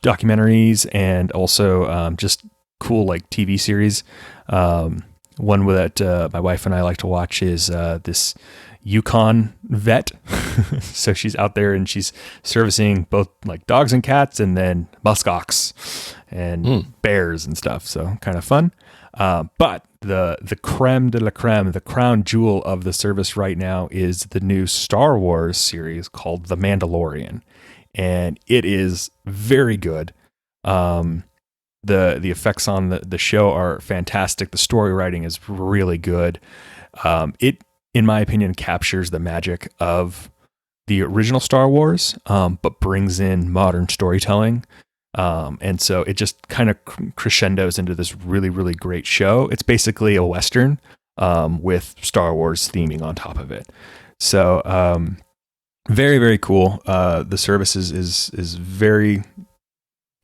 documentaries and also just cool like TV series. One that my wife and I like to watch is this Yukon vet. So she's out there and she's servicing both like dogs and cats, and then muskox and bears and stuff. So kind of fun. But the creme de la creme, the crown jewel of the service right now is the new Star Wars series called The Mandalorian. And it is very good. The effects on the show are fantastic. The story writing is really good. It, in my opinion, captures the magic of the original Star Wars, but brings in modern storytelling. And so it just kind of crescendos into this really, really great show. It's basically a Western with Star Wars theming on top of it. So very, very cool. The service is very,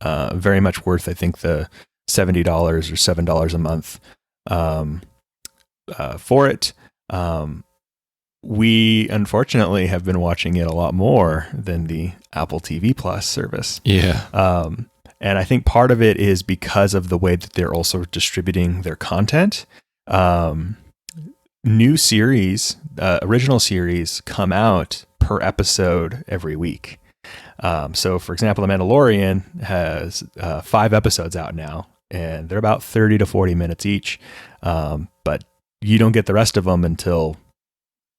very much worth, I think, the $70 or $7 a month for it. We unfortunately have been watching it a lot more than the Apple TV Plus service. Yeah. And I think part of it is because of the way that they're also distributing their content. New series, original series come out per episode every week. So for example, The Mandalorian has 5 episodes out now, and they're about 30 to 40 minutes each. But you don't get the rest of them until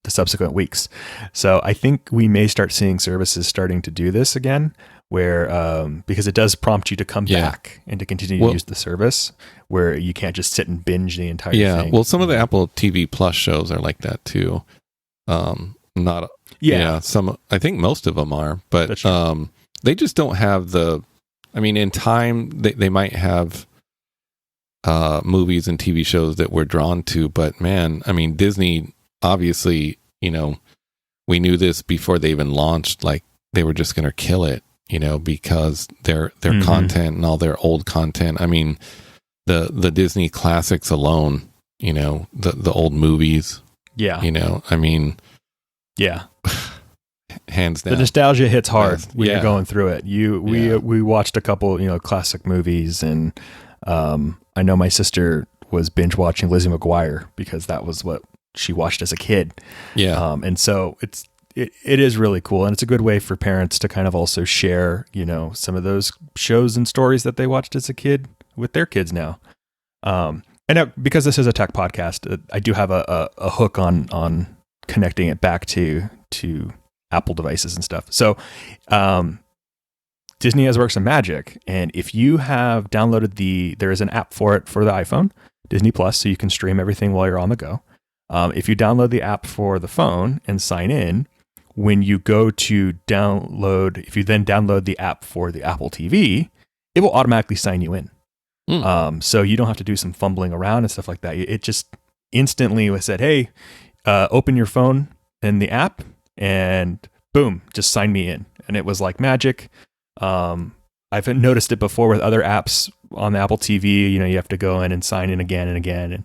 the subsequent weeks. So I think we may start seeing services starting to do this again, where because it does prompt you to come back and to continue to use the service, where you can't just sit and binge the entire thing. Yeah, well, some of the Apple TV Plus shows are like that too. Some, I think most of them are, but they just don't have the, I mean, in time, they might have movies and TV shows that we're drawn to, but man, I mean, Disney, obviously, we knew this before they even launched, like they were just going to kill it, because their content and all their old content. I mean, the Disney classics alone, the old movies. Yeah. I mean, yeah. Hands down. The nostalgia hits hard when you're going through it. We watched a couple, classic movies, and I know my sister was binge watching Lizzie McGuire because that was what she watched as a kid. Yeah. And so it is really cool. And it's a good way for parents to kind of also share, some of those shows and stories that they watched as a kid with their kids now. And now, because this is a tech podcast, I do have a hook on connecting it back to Apple devices and stuff. So, Disney has worked some magic. And if you have downloaded there is an app for it for the iPhone, Disney Plus, so you can stream everything while you're on the go. If you download the app for the phone and sign in, when you go to download, if you then download the app for the Apple TV, it will automatically sign you in. So you don't have to do some fumbling around and stuff like that. It just instantly said, hey, open your phone in the app and boom, just sign me in. And it was like magic. I've noticed it before with other apps on the Apple TV. You have to go in and sign in again and again.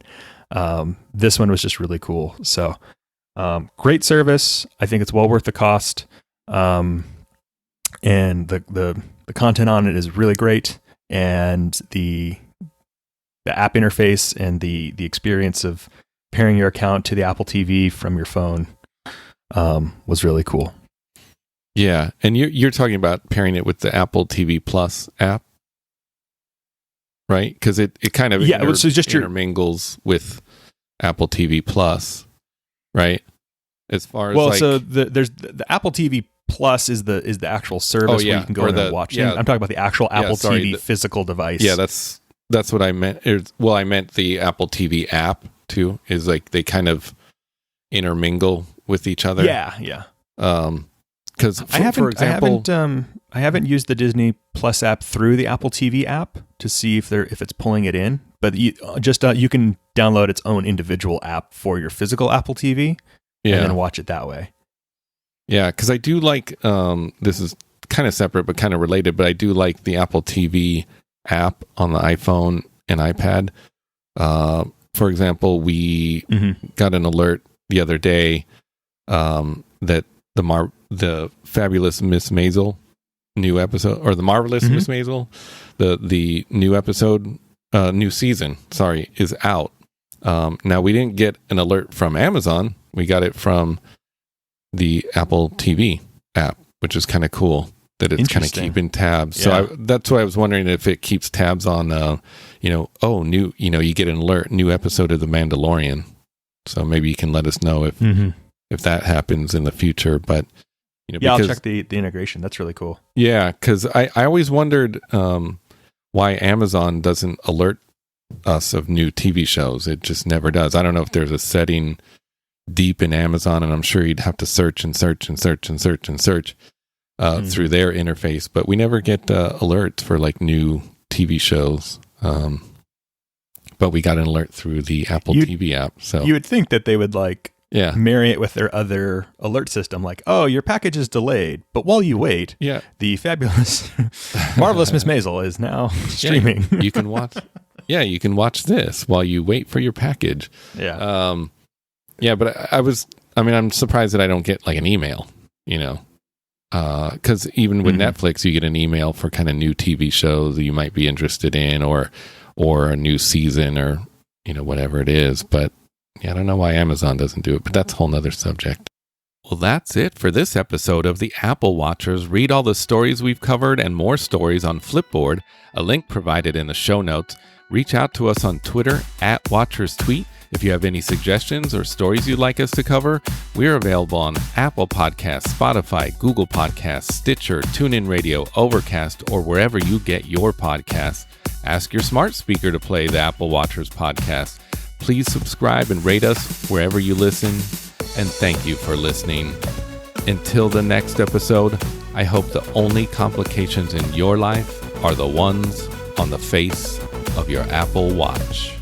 And this one was just really cool. So Great service. I think it's well worth the cost. And the content on it is really great. And the app interface and the experience of pairing your account to the Apple TV from your phone was really cool. Yeah, and you're talking about pairing it with the Apple TV Plus app, right? Because it kind of intermingles with Apple TV Plus, right? As far as so there's the Apple TV Plus is the actual service where you can go in and watch. I'm talking about the actual Apple TV physical device. Yeah, that's what I meant. I meant the Apple TV app too. Is like they kind of intermingle with each other. Yeah. Because I haven't used the Disney Plus app through the Apple TV app to see if it's pulling it in. But you can download its own individual app for your physical Apple TV and then watch it that way. Yeah, because I do like this is kind of separate but kind of related. But I do like the Apple TV app on the iPhone and iPad. For example, we got an alert the other day that the Fabulous Miss Maisel new episode, or the Marvelous Miss Maisel, the new episode, new season, is out. Now we didn't get an alert from Amazon. We got it from the Apple TV app, which is kind of cool that it's kind of keeping tabs. Yeah. So that's why I was wondering if it keeps tabs on, new, you get an alert, new episode of The Mandalorian. So maybe you can let us know if that happens in the future. But I'll check the integration. That's really cool. Yeah, because I always wondered why Amazon doesn't alert us of new TV shows. It just never does. I don't know if there's a setting deep in Amazon, and I'm sure you'd have to search through their interface. But we never get alerts for like new TV shows. But we got an alert through the Apple TV app. So you would think that they would marry it with their other alert system, like, oh, your package is delayed, but while you wait, the fabulous Marvelous Miss Maisel is now streaming. You can watch this while you wait for your package. But I'm surprised that I don't get like an email, because even with Netflix, you get an email for kind of new TV shows that you might be interested in, or a new season, or whatever it is. But I don't know why Amazon doesn't do it, but that's a whole nother subject. Well, that's it for this episode of the Apple Watchers. Read all the stories we've covered and more stories on Flipboard, a link provided in the show notes. Reach out to us on Twitter @WatchersTweet. If you have any suggestions or stories you'd like us to cover, we're available on Apple Podcasts, Spotify, Google Podcasts, Stitcher, TuneIn Radio, Overcast, or wherever you get your podcasts. Ask your smart speaker to play the Apple Watchers podcast. Please subscribe and rate us wherever you listen. And thank you for listening. Until the next episode, I hope the only complications in your life are the ones on the face of your Apple Watch.